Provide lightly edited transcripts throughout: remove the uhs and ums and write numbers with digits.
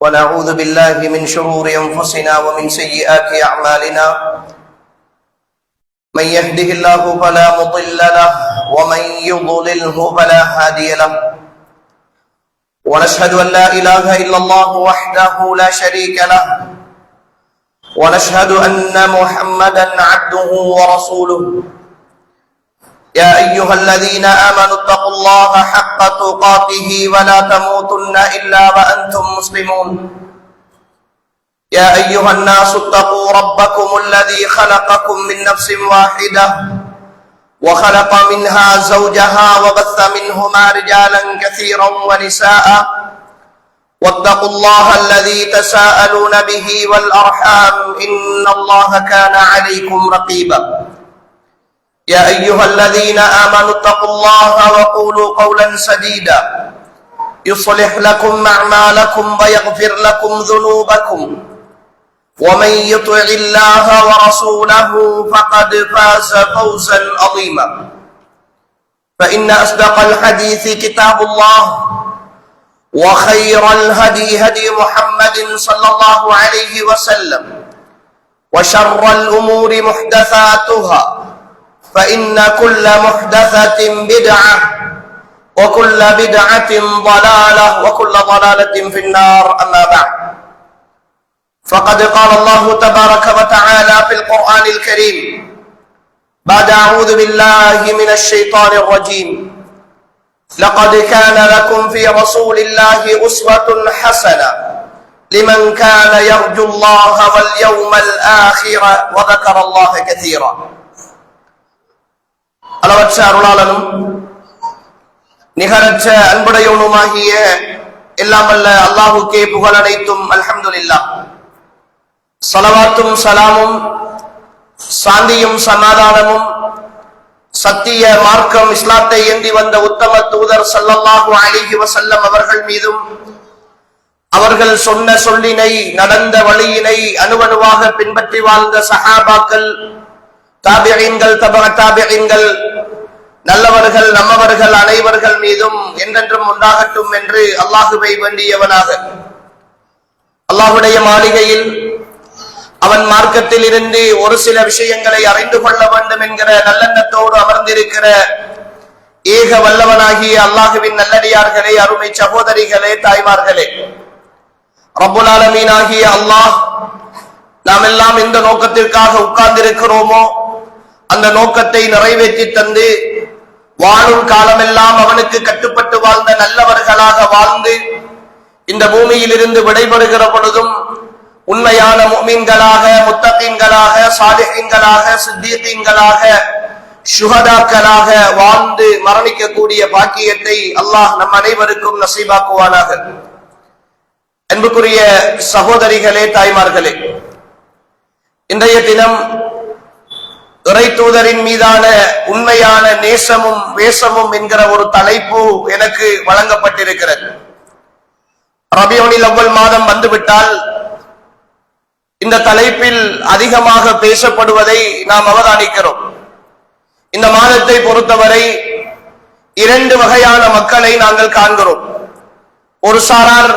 ونعوذ بالله من شرور أنفسنا ومن سيئات أعمالنا من يهده الله فلا مضل له ومن يضلله فلا هادي له ونشهد أن لا إله إلا الله وحده لا شريك له ونشهد أن محمدا عبده ورسوله يا أيها الذين آمنوا اتقوا الله حق تقاته ولا تموتن إلا وأنتم مسلمون يا أيها الناس اتقوا ربكم الذي خلقكم من نفس واحدة وخلق منها زوجها وبث منهما رجالا كثيرا ونساء واتقوا الله الذي تساءلون به والأرحام إن الله كان عليكم رقيبا يا أيها الذين آمنوا اتقوا الله وقولوا قولا سديدا يصلح لكم أعمالكم ويغفر لكم ذنوبكم ومن يطع الله ورسوله فقد فاز فوزا عظيما فإن أصدق الحديث كتاب الله وخير الهدي هدي محمد صلى الله عليه وسلم وشر الأمور محدثاتها فإن كل محدثة بدعة وكل بدعة ضلالة وكل ضلالة في النار أما بعد فقد قال الله تبارك وتعالى في القرآن الكريم بعد أعوذ بالله من الشيطان الرجيم لقد كان لكم في رسول الله أسوة حسنة لمن كان يرجو الله واليوم الآخر وذكر الله كثيرا அளவற்ற அருளாளனும் நிகரற்ற அன்புடையவனுமாகிய எல்லாம் வல்ல அல்லாஹுக்கே புகழ் அனைத்தும் அல்ஹம்துலில்லாஹ். ஸலவாத்தும் ஸலாமும் சாந்தியும் சமாதானமும் சத்திய மார்க்கம் இஸ்லாத்தை ஏந்தி வந்த உத்தம தூதர் ஸல்லல்லாஹு அலைஹி வஸல்லம் அவர்கள் மீதும் அவர்கள் சொன்ன சொல்லினை நடந்த வழியினை அணுவணுவாக பின்பற்றி வாழ்ந்த சஹாபாக்கள் தாபிஈன்கள் தபஅ தாபிஈன்கள் நல்லவர்கள் நம்மவர்கள் அனைவர்கள் மீதும் என்றென்றும் உண்டாகட்டும் என்று அல்லாஹுவை வேண்டியவனாக அல்லாஹுடைய மாளிகையில் அவன் மார்க்கத்தில் இருந்து ஒரு சில விஷயங்களை அறிந்து கொள்ள வேண்டும் என்கிற நல்லெண்ணத்தோடு அமர்ந்திருக்கிற ஏக வல்லவனாகிய அல்லாஹுவின் நல்லடியார்களே, அருமை சகோதரிகளே, தாய்மார்களே, ரப்புல் ஆலமீன் ஆகிய அல்லாஹ் நாம் எல்லாம் எந்த நோக்கத்திற்காக உட்கார்ந்திருக்கிறோமோ அந்த நோக்கத்தை நிறைவேற்றி தந்து வாழும் காலமெல்லாம் அவனுக்கு கட்டுப்பட்டு வாழ்ந்த நல்லவர்களாக வாழ்ந்து இந்த பூமியில் இருந்து விடைபெறுகிற பொழுதும் உண்மையான முஃமின்களாக, முத்தகீன்களாக, சாலிஹீன்களாக, சித்தீகீன்களாக, ஷுஹதாக்களாக வாழ்ந்து மரணிக்கக்கூடிய பாக்கியத்தை அல்லாஹ் நம் அனைவருக்கும் நசீபாக்குவானாக. அன்புக்குரிய சகோதரிகளே, தாய்மார்களே, இன்றைய தினம் இறை தூதரின் மீதான உண்மையான நேசமும் வேஷமும் என்கிற ஒரு தலைப்பு எனக்கு வழங்கப்பட்டிருக்கிறது. ரபியுல் அவ்வல் மாதம் வந்துவிட்டால் இந்த தலைப்பில் அதிகமாக பேசப்படுவதை நாம் அவதானிக்கிறோம். இந்த மாதத்தை பொறுத்தவரை இரண்டு வகையான மக்களை நாங்கள் காண்கிறோம். ஒரு சாரார்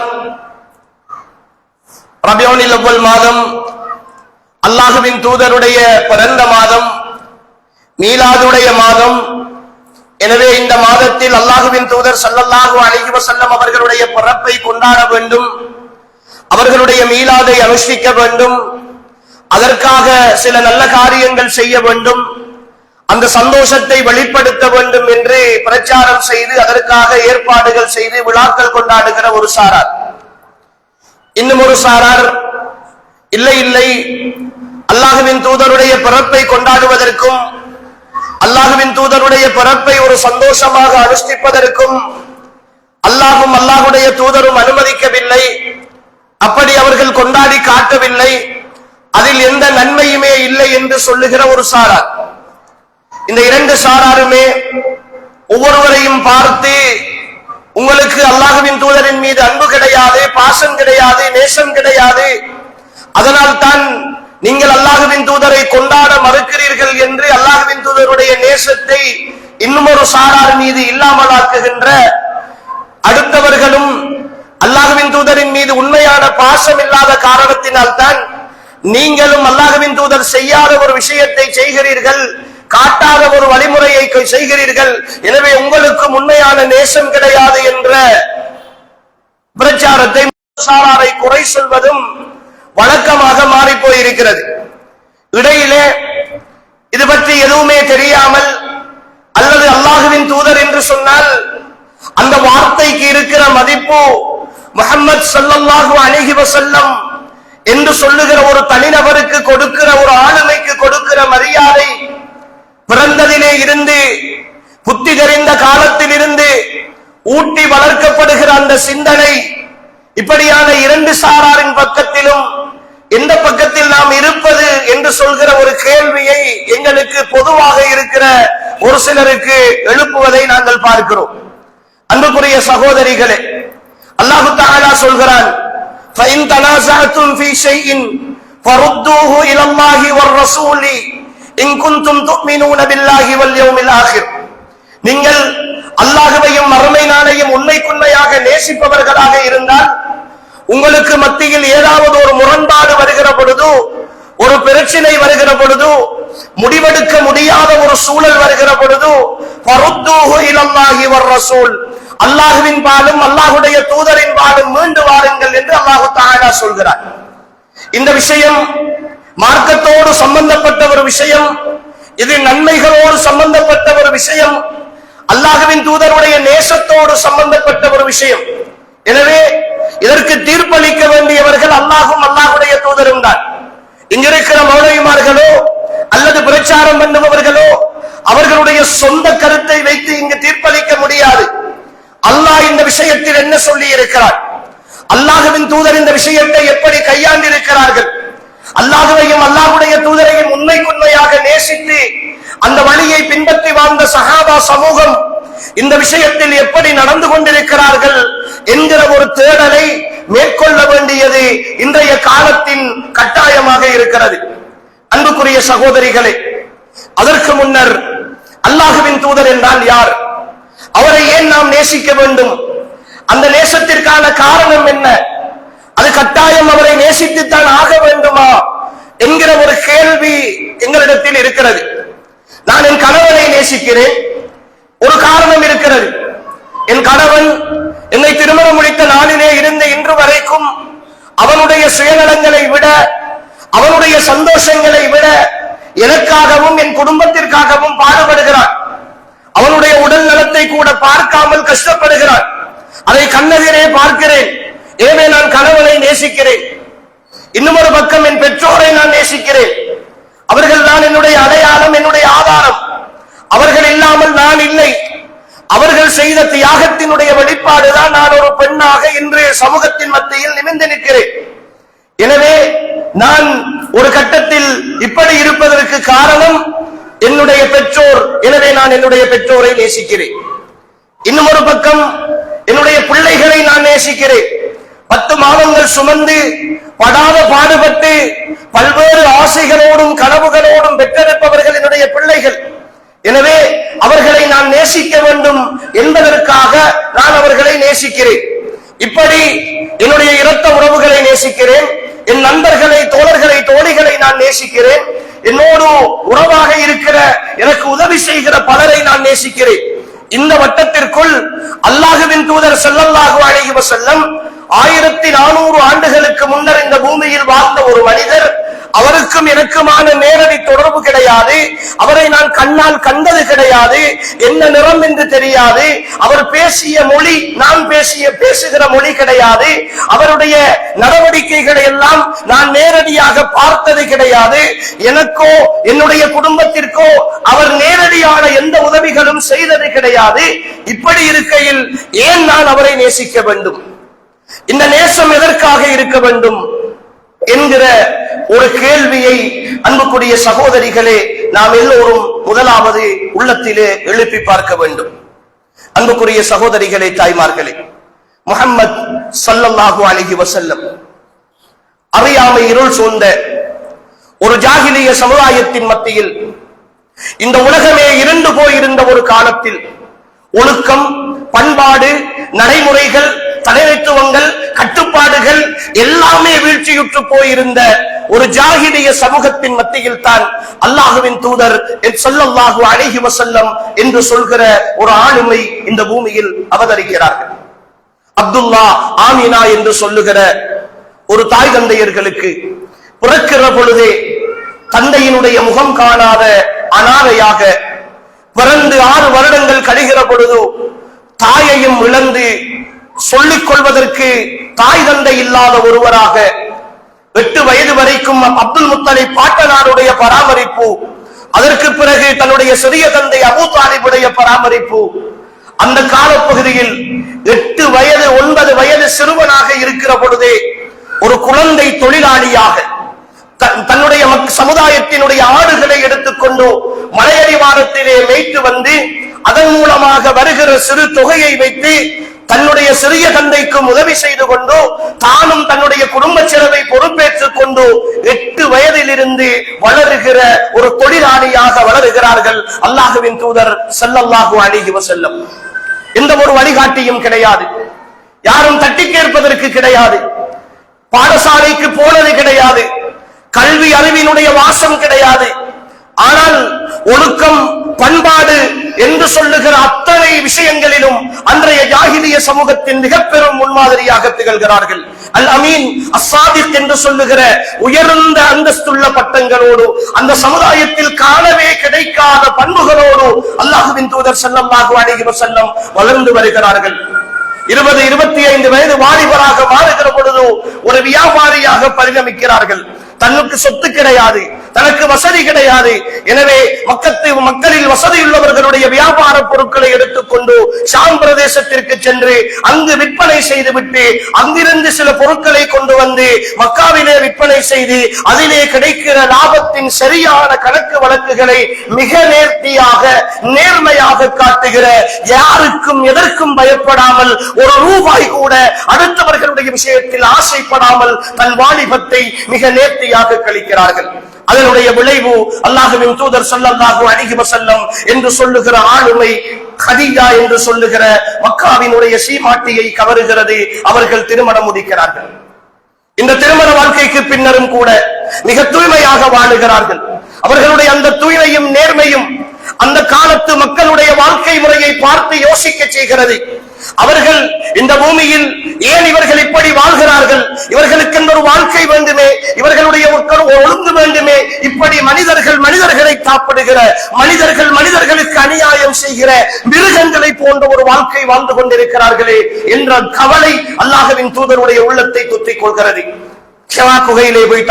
ரபியுல் அவ்வல் மாதம் அல்லாஹுவின் தூதருடைய பிறந்த மாதம், மீலாதுடைய மாதம். எனவே இந்த மாதத்தில் அல்லாஹுவின் தூதர் ஸல்லல்லாஹு அலைஹி வஸல்லம் அவர்களுடைய பிறப்பை கொண்டாட வேண்டும், அவர்களுடைய மீலாதை அனுஷ்டிக்க வேண்டும், அதற்காக சில நல்ல காரியங்கள் செய்ய வேண்டும், அந்த சந்தோஷத்தை வெளிப்படுத்த வேண்டும் என்று பிரச்சாரம் செய்து அதற்காக ஏற்பாடுகள் செய்து விழாக்கள் கொண்டாடுகிற ஒரு சாரார். இன்னும் ஒரு சாரார் இல்லை இல்லை, அல்லாஹுவின் தூதருடைய பிறப்பை கொண்டாடுவதற்கும் அல்லாஹுவின் தூதருடைய பிறப்பை ஒரு சந்தோஷமாக அனுஷ்டிப்பதற்கும் அல்லாஹும் அல்லாஹுடைய தூதரும் அனுமதிக்கவில்லை, அப்படி அவர்கள் கொண்டாடி காட்டவில்லை, அதில் எந்த நன்மையுமே இல்லை என்று சொல்லுகிற ஒரு சாரார். இந்த இரண்டு சாராருமே ஒவ்வொருவரையும் பார்த்து உங்களுக்கு அல்லாஹுவின் தூதரின் மீது அன்பு கிடையாது, பாசம் கிடையாது, நேசம் கிடையாது, அதனால் தான் நீங்கள் அல்லாஹுவின் தூதரை கொண்டாட மறுக்கிறீர்கள் என்று அல்லாஹுவின் தூதருடைய நேசத்தை இன்னும் ஒரு சாரார் மீது இல்லாமலாக்குகின்ற அடுத்தவர்களும் பாசம் இல்லாத காரணத்தினால் தான் நீங்களும் அல்லாஹ்வின் தூதர் செய்யாத ஒரு விஷயத்தை செய்கிறீர்கள், காட்டாத ஒரு வழிமுறையை செய்கிறீர்கள், எனவே உங்களுக்கு உண்மையான நேசம் கிடையாது என்ற பிரச்சாரத்தை சாராரை குறை சொல்வதும் வழக்கமாக மாறி போயிருக்கிறது. இடையிலே இது பற்றி எதுவுமே தெரியாமல் அல்லது அல்லாஹ்வின் தூதர் என்று சொன்னால் அந்த வார்த்தைக்கு இருக்கிற மதிப்பு, முஹம்மது ஸல்லல்லாஹு அலைஹி வஸல்லம் என்று சொல்லுகிற ஒரு தனிநபருக்கு கொடுக்கிற ஒரு ஆளுமைக்கு கொடுக்கிற மரியாதை, பிறந்ததிலே இருந்து புத்தி தெரிந்த காலத்தில் இருந்து ஊட்டி வளர்க்கப்படுகிற அந்த சிந்தனை, இப்படியான இரண்டு சாராரின் பக்கத்திலும் எந்த பக்கத்தில் நாம் இருப்பது என்று சொல்கிற ஒரு கேள்வியை எங்களுக்கு பொதுவாக இருக்கிற ஒரு சிலருக்கு எழுப்புவதை நாங்கள் பார்க்கிறோம். அன்புக்குரிய சகோதரிகளே, அல்லாஹ் தஆலா சொல்கிறான், فَإِن تَنَازَعْتُمْ فِي شَيْءٍ فَرُدُّوهُ إِلَى اللَّهِ وَالرَّسُولِ إِن كُنتُمْ تُؤْمِنُونَ بِاللَّهِ وَالْيَوْمِ الْآخِرِ. நீங்கள் அல்லாஹ்வையும் மறுமை நாளையும் உண்மைக்குண்மையாக நேசிப்பவர்களாக இருந்தால், உங்களுக்கு மத்தியில் ஏதாவது ஒரு முரண்பாடு வருகிற பொழுது, ஒரு பிரச்சனை வருகிற பொழுது, முடிவெடுக்க முடியாத ஒரு சூழல் வருகிற பொழுது, ஃபருத்தூஹு இலல்லாஹி வர்ரசூல், அல்லாஹ்வின் பாலும் அல்லாஹ்வுடைய தூதரின் பாலும் மீண்டு வாருங்கள் என்று அல்லாஹ் தஆலா சொல்கிறார். இந்த விஷயம் மார்க்கத்தோடு சம்பந்தப்பட்ட ஒரு விஷயம், இது நன்மைகளோடு சம்பந்தப்பட்ட ஒரு விஷயம், அல்லாஹ்வின் தூதருடைய நேசத்தோடு சம்பந்தப்பட்ட ஒரு விஷயம். எனவே இதற்கு தீர்ப்பளிக்க வேண்டியவர்கள் அல்லாஹும் அல்லாஹ்வுடைய தூதரும் தான். இங்கிருக்கிற மௌலவிமார்களோ அல்லது பிரச்சாரம் பண்ணுபவர்களோ அவர்களுடைய சொந்த கருத்தை வைத்து இங்கு தீர்ப்பளிக்க முடியாது. அல்லாஹ் இந்த விஷயத்தில் என்ன சொல்லி இருக்கிறார், அல்லாஹ்வின் தூதர் இந்த விஷயத்தை எப்படி கையாண்டிருக்கிறார்கள், அல்லாஹ்வையும் அல்லாஹ்வுடைய தூதரையும் உண்மைக்குண்மையாக நேசித்து அந்த வழியை பின்பற்றி வாழ்ந்த சஹாபா சமூகம் இந்த விஷயத்தில் எப்படி நடந்து கொண்டிருக்கிறார்கள் என்கிற ஒரு தேடலை மேற்கொள்ள வேண்டியது இன்றைய காலத்தின் கட்டாயமாக இருக்கிறது. அன்புக்குரிய சகோதரிகளே, அதற்கு முன்னர் அல்லாஹ்வின் தூதர் என்றால் யார், அவரை ஏன் நாம் நேசிக்க வேண்டும், அந்த நேசத்திற்கான காரணம் என்ன, அது கட்டாயம் அவரை நேசித்துத்தான் ஆக வேண்டுமா என்கிற ஒரு கேள்வி எங்களிடத்தில் இருக்கிறது. நான் என் கணவனை நேசிக்கிறேன், ஒரு காரணம் இருக்கிறது. என் கணவன் என்னை திருமணம் முடித்த நாளிலே இருந்து இன்று வரைக்கும் அவனுடைய சுயநலங்களை விட, அவனுடைய சந்தோஷங்களை விட எனக்காகவும் என் குடும்பத்திற்காகவும் பாடுபடுகிறான். அவனுடைய உடல் நலத்தை கூட பார்க்காமல் கஷ்டப்படுகிறான். அதை கண்ணெதிரே பார்க்கிறேன். எனவே நான் கணவனை நேசிக்கிறேன். இன்னும் ஒரு பக்கம் என் பெற்றோரை நான் நேசிக்கிறேன். அவர்கள் தான் என்னுடைய அடையாளம், என்னுடைய ஆதாரம். அவர்கள் இல்லாமல் நான் இல்லை. அவர்கள் செய்த தியாகத்தினுடைய வெளிப்பாடுதான் நான் ஒரு பெண்ணாக இன்று சமூகத்தின் மத்தியில் நிமிர்ந்து நிற்கிறேன். எனவே நான் ஒரு கட்டத்தில் இப்படி இருப்பதற்கு காரணம் என்னுடைய பெற்றோர். எனவே நான் என்னுடைய பெற்றோரை நேசிக்கிறேன். இன்னும் ஒரு பக்கம் என்னுடைய பிள்ளைகளை நான் நேசிக்கிறேன். 10 மாதங்கள் சுமந்து படாத பாடுபட்டு பல்வேறு ஆசைகளோடும் கனவுகளோடும் பெற்றெடுப்பவர்கள் என்னுடைய பிள்ளைகள். எனவே அவர்களை நான் நேசிக்க வேண்டும் என்பதற்காக நான் அவர்களை நேசிக்கிறேன். இப்படி என்னுடைய இரத்த உறவுகளை நேசிக்கிறேன். என் நண்பர்களை, தோழர்களை, தோழிகளை நான் நேசிக்கிறேன். என்னோடு உறவாக இருக்கிற, எனக்கு உதவி செய்கிற பலரை நான் நேசிக்கிறேன். இந்த வட்டத்திற்குள் அல்லாஹ்வின் தூதர் ஸல்லல்லாஹு அலைஹி வஸல்லம் 1400 ஆண்டுகளுக்கு முன்னர் இந்த பூமியில் வாழ்ந்த ஒரு மனிதர். அவருக்கும் எனக்குமான நேரடி தொடர்பு கிடையாது. அவரை நான் கண்ணால் கண்டது கிடையாது. என்ன நிறம் என்று தெரியாது. அவர் பேசிய மொழி நான் பேசுகிற மொழி கிடையாது. அவருடைய நடவடிக்கைகளை எல்லாம் நான் நேரடியாக பார்த்தது கிடையாது. எனக்கோ என்னுடைய குடும்பத்திற்கோ அவர் நேரடியான எந்த உதவிகளும் செய்தது கிடையாது. இப்படி இருக்கையில் ஏன் நான் அவரை நேசிக்க வேண்டும், இந்த நேசம் எதற்காக இருக்க வேண்டும் என்கிற ஒரு கேள்வியை அன்புக்குரிய சகோதரிகளே நாம் எல்லோரும் முதலாவது உள்ளத்திலே எழுப்பி பார்க்க வேண்டும். அன்புக்குரிய சகோதரிகளே, தாய்மார்களே, முஹம்மது ஸல்லல்லாஹு அலைஹி வஸல்லம் அறியாமை இருள் சூழ்ந்த ஒரு ஜாஹிலிய சமுதாயத்தின் மத்தியில் இந்த உலகமே இருண்டு போயிருந்த ஒரு காலத்தில் ஒழுக்கம், பண்பாடு, நடைமுறைகள், தலைமைத்துவங்கள், கட்டுப்பாடுகள் எல்லாமே வீழ்ச்சியுற்று போயிருந்த ஒரு ஜாஹிலிய சமூகத்தின் மத்தியில் தான் அல்லாஹ்வின் தூதர் ஸல்லல்லாஹு அலைஹி வஸல்லம் என்று சொல்கிற ஒரு ஆளுமை இந்த பூமியில் அவதரிக்கிறார்கள். அப்துல்லா, ஆமினா என்று சொல்லுகிற ஒரு தாய் தந்தையர்களுக்கு பிறக்கிற பொழுதே தந்தையினுடைய முகம் காணாத அனாதையாக பிறந்து 6 வருடங்கள் கழிகிற பொழுது தாயையும் இழந்து சொல்லிக் கொள்வதற்கு தாய் தந்தை இல்லாத ஒருவராக 8 வயது வரைக்கும் அப்துல் முத்தலிப் பாட்டனாருடைய பராமரிப்பு, அதற்கு பிறகு தன்னுடைய சிறிய தந்தை அபூ தாலிபுடைய பராமரிப்பு. அந்த காலப்பகுதியில் 8 வயது 9 வயது சிறுவனாக இருக்கிற பொழுதே ஒரு குழந்தை தொழிலாளியாக தன்னுடைய சமுதாயத்தினுடைய ஆடுகளை எடுத்துக்கொண்டு மலையடிவாரத்திலே மேய்த்து வந்து அதன் மூலமாக வருகிற சிறு தொகையை வைத்து தன்னுடைய சிறிய தந்தைக்கும் உதவி செய்து கொண்டு தானும் தன்னுடைய குடும்ப செலவை பொறுப்பேற்றுக் கொண்டு 8 வயதிலிருந்து வளருகிற ஒரு தொழிலாளியாக வளருகிறார்கள். அல்லாஹ்வின் தூதர் ஸல்லல்லாஹு அலைஹி வஸல்லம் எந்த ஒரு வழிகாட்டியும் கிடையாது, யாரும் தட்டி கேட்பதற்கு கிடையாது, பாடசாலைக்கு போனது கிடையாது, கல்வி அறிவினுடைய வாசம் கிடையாது. ஆனால் ஒழுக்கம், பண்பாடு என்று சொல்லுகிற அத்தனை விஷயங்களிலும் அன்றைய ஜாஹிலிய சமூகத்தின் மிக பெரும் முன்மாதிரியாக திகழ்கிறார்கள். அல் அமீன், அஸ்ஸாதிக் என்று சொல்லுகிற உயர்ந்த அந்தஸ்துள்ள பட்டங்களோடு அந்த சமுதாயத்தில் காணவே கிடைக்காத பண்புகளோடு அல்லாஹ்வின் தூதர் ஸல்லல்லாஹு அலைஹி வஸல்லம் வளர்ந்து வருகிறார்கள். 20-25 வயது வாலிபராக மாறுகிற பொழுது ஒரு வியாபாரியாக பரிணமிக்கிறார்கள். தனக்கு சொத்து கிடையாது, தனக்கு வசதி கிடையாது. எனவே மக்களில் வசதியுள்ளவர்களுடைய வியாபார பொருட்களை எடுத்துக்கொண்டு ஷாம் பிரதேசத்திற்கு சென்று அங்கு விற்பனை செய்துவிட்டு அங்கிருந்து சில பொருட்களை கொண்டு வந்து மக்காவிலே விற்பனை செய்து அதிலே கிடைக்கிற லாபத்தின் சரியான கணக்கு வழக்குகளை மிக நேர்த்தியாக நேர்மையாக காட்டுகிற, யாருக்கும் எதற்கும் பயப்படாமல் ஒரு ரூபாய் கூட அடுத்தவர்களுடைய விஷயத்தில் ஆசைப்படாமல் தன் வாலிபத்தை மிக நேர்த்தியாக கழிக்கிறார்கள். அதனுடைய விளைவு அல்லாஹ்வின் தூதர் ஸல்லல்லாஹு அலைஹி வஸல்லம் என்று சொல்லுகிற ஆளுமை கதீஜா என்று சொல்லுகிற மக்காவினுடைய சீமாட்டியை கவருகிறது. அவர்கள் திருமணம் முடிக்கிறார்கள். இந்த திருமண வாழ்க்கைக்கு பின்னரும் கூட மிக தூய்மையாக வாழுகிறார்கள். அவர்களுடைய அந்த தூய்மையும் நேர்மையும் அந்த காலத்து மக்களுடைய வாழ்க்கை முறையை பார்த்து யோசிக்க செய்கிறது. அவர்கள் இந்த பூமியில் ஏன் இவர்கள் இப்படி வாழ்கிறார்கள், இவர்களுக்கு ஒரு வாழ்க்கை வேண்டுமே, இவர்களுடைய ஒழுங்கு வேண்டுமே, இப்படி மனிதர்களை சாப்பிடுகிற, மனிதர்களுக்கு அநியாயம் செய்கிற மிருகங்களை போன்ற ஒரு வாழ்க்கை வாழ்ந்து கொண்டிருக்கிறார்களே என்ற கவலை அல்லாஹ்வின் தூதருடைய உள்ளத்தை துத்திக் கொள்கிறது. ஹிரா குகையிலே போய்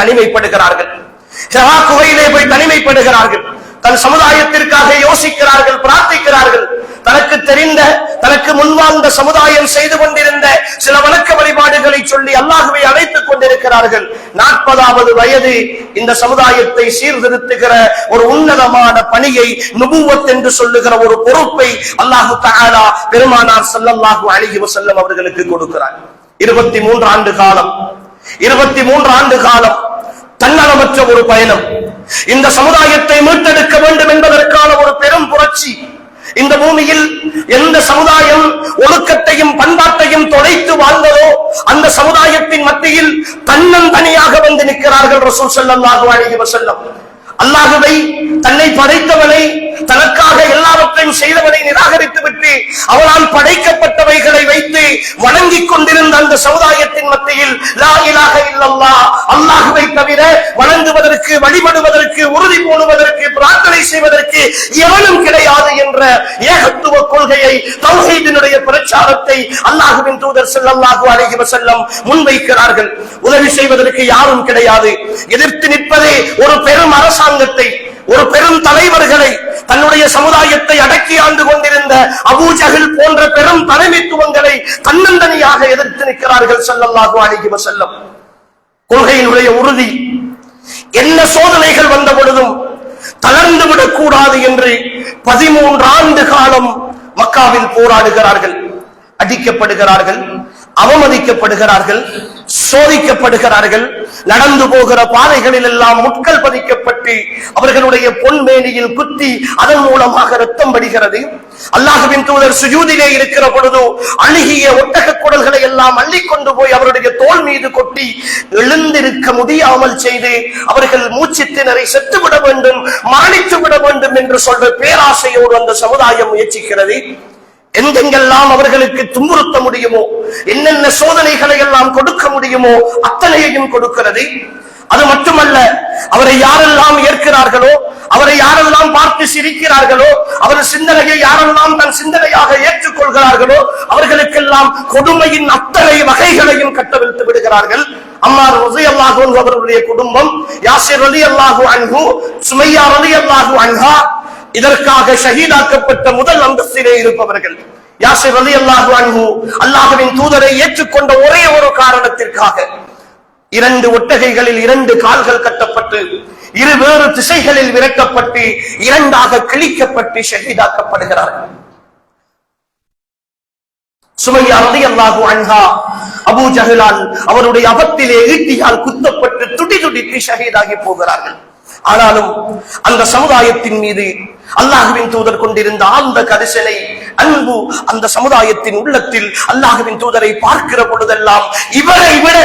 தனிமைப்படுகிறார்கள். தன் சமுதாயத்திற்காக யோசிக்கிறார்கள், பிரார்த்திக்கிறார்கள். தனக்கு தெரிந்த, தனக்கு முன்வாழ்ந்த சமுதாயம் செய்து கொண்டிருந்த சில வணக்க வழிபாடுகளை சொல்லி அல்லாஹ்வை அழைத்துக் கொண்டிருக்கிறார்கள். 40வது வயது இந்த சமுதாயத்தை சீர்திருத்துகிற ஒரு உன்னதமான பணியை, நுபுவத் என்று சொல்லுகிற ஒரு பொறுப்பை அல்லாஹு தஆலா பெருமானார் ஸல்லல்லாஹு அலைஹி வஸல்லம் அவர்களுக்கு கொடுக்கிறார். 23 ஆண்டு காலம் தன்னலமற்ற ஒரு பயணம். இந்த சமுதாயத்தை மீட்டெடுக்க வேண்டும் என்பதற்கான ஒரு பெரும் புரட்சி. இந்த பூமியில் எந்த சமுதாயம் ஒழுக்கத்தையும் பண்பாட்டையும் தொலைத்து வாழ்ந்ததோ அந்த சமுதாயத்தின் மத்தியில் தன்னந்தனியாக வந்து நிற்கிறார்கள் ரசூல் ஸல்லல்லாஹு அலைஹி வஸல்லம். அல்லாஹ்வை, தன்னை படைத்தவனை, தனக்காக எல்லாவற்றையும் செய்தவனை நிராகரித்து விட்டு அவனால் படைக்கப்பட்டவைகளை வைத்து வணங்கிக் கொண்டிருந்த அந்த சமுதாயத்தின் மத்தியில் லா இலாஹ இல்லல்லாஹ், அல்லாஹ்வை தவிர வணங்குவதற்கு, வழிபடுவதற்கு, உறுதி பூணுவதற்கு, பிரார்த்தனை செய்வதற்கு எவனும் கிடையாது என்ற ஏகத்துவ கொள்கையை, தௌஹீதினுடைய பிரச்சாரத்தை அல்லாஹ்வின் தூதர் ஸல்லல்லாஹு அலைஹி வஸல்லம் முன்வைக்கிறார்கள். உதவி செய்வதற்கு யாரும் கிடையாது. எதிர்த்து நிற்பதே ஒரு பெரும் அரசாங்கத்தை, ஒரு பெரும் தலைவர்களை, தன்னுடைய சமுதாயத்தை அடக்கி ஆண்டு கொண்டிருந்த அபூ ஜஹல் போன்ற பெரும் தலைமைத்துவங்களை தன்னந்தனியாக எதிர்த்து நிற்கிறார்கள் ஸல்லல்லாஹு அலைஹி வஸல்லம். கொள்கையினுடைய உறுதி, என்ன சோதனைகள் வந்த பொழுதும் தளர்ந்து விடக்கூடாது என்று 13 ஆண்டு காலம் மக்காவில் போராடுகிறார்கள். அடிக்கப்படுகிறார்கள், அவமதிக்கப்படுகிறார்கள், சோதிக்கப்படுகிறார்கள். நடந்து போகிற பாதைகளில் எல்லாம் முட்கள் பதிக்கப்பட்டு அவர்களுடைய பொன்மேனியில் குத்தி அதன் மூலமாக ரத்தம் படுகிறது. அல்லாஹ்வின் தூதர் சுஜூதிலே இருக்கிற பொழுது அழுகிய ஒட்டக குடல்களை எல்லாம் அள்ளிக்கொண்டு போய் அவருடைய தோள் மீது கொட்டி எழுந்திருக்க முடியாமல் செய்து அவர்கள் மூச்சு திணறி செத்துவிட வேண்டும், மரணித்து விட வேண்டும் என்று சொல்ற பேராசையோடு அந்த சமுதாயம் முயற்சிக்கிறது. எங்கெங்கெல்லாம் அவர்களுக்கு துன்புறுத்த முடியுமோ, என்னென்ன சோதனைகளை எல்லாம் கொடுக்க முடியுமோ அத்தனையையும் கொடுக்கிறது. அது மட்டுமல்ல, அவரை யாரெல்லாம் ஏற்கிறார்களோ, அவரை யாரெல்லாம் பார்த்து சிரிக்கிறார்களோ, அவர் சிந்தனையை யாரெல்லாம் தன் சிந்தனையாக ஏற்றுக்கொள்கிறார்களோ அவர்களுக்கெல்லாம் கொடுமையின் அத்தனை வகைகளையும் கட்டவிழ்த்து விடுகிறார்கள். அம்மார் ரலியல்லாஹு அன்ஹு அவர்களுடைய குடும்பம், யாசிர் ரலியல்லாஹு அன்ஹு, சுமையா ரலியல்லாஹு அன்ஹா, இதற்காக ஷஹீதாக்கப்பட்ட முதல் அந்தஸ்திலே இருப்பவர்கள். யாசிர் ரலியல்லாஹு அன்ஹு அல்லாஹ்வின் தூதரை ஏற்றுக்கொண்ட ஒரே ஒரு காரணத்திற்காக 2 ஒட்டகைகளில் 2 கால்கள் கட்டப்பட்டு இருவேறு திசைகளில் விரட்டப்பட்டு 2ஆக கிழிக்கப்பட்டு ஷஹீதாக்கப்படுகிறார்கள். சுமையா ரலியல்லாஹு அன்ஹா அபூ ஜஹலால் அவருடைய அபத்திலே ஈட்டியால் குத்தப்பட்டு துடிதுடித்து ஷஹீதாகி போகிறார்கள். ஆனாலும் அந்த சமுதாயத்தின் மீது அல்லாஹ்வின் தூதர் கொண்டிருந்த ஆழ்ந்த கரிசனை, அன்பு அந்த சமுதாயத்தின் உள்ளத்தில் அல்லாஹ்வின் தூதரை பார்க்கிற பொழுதெல்லாம் இவரை விட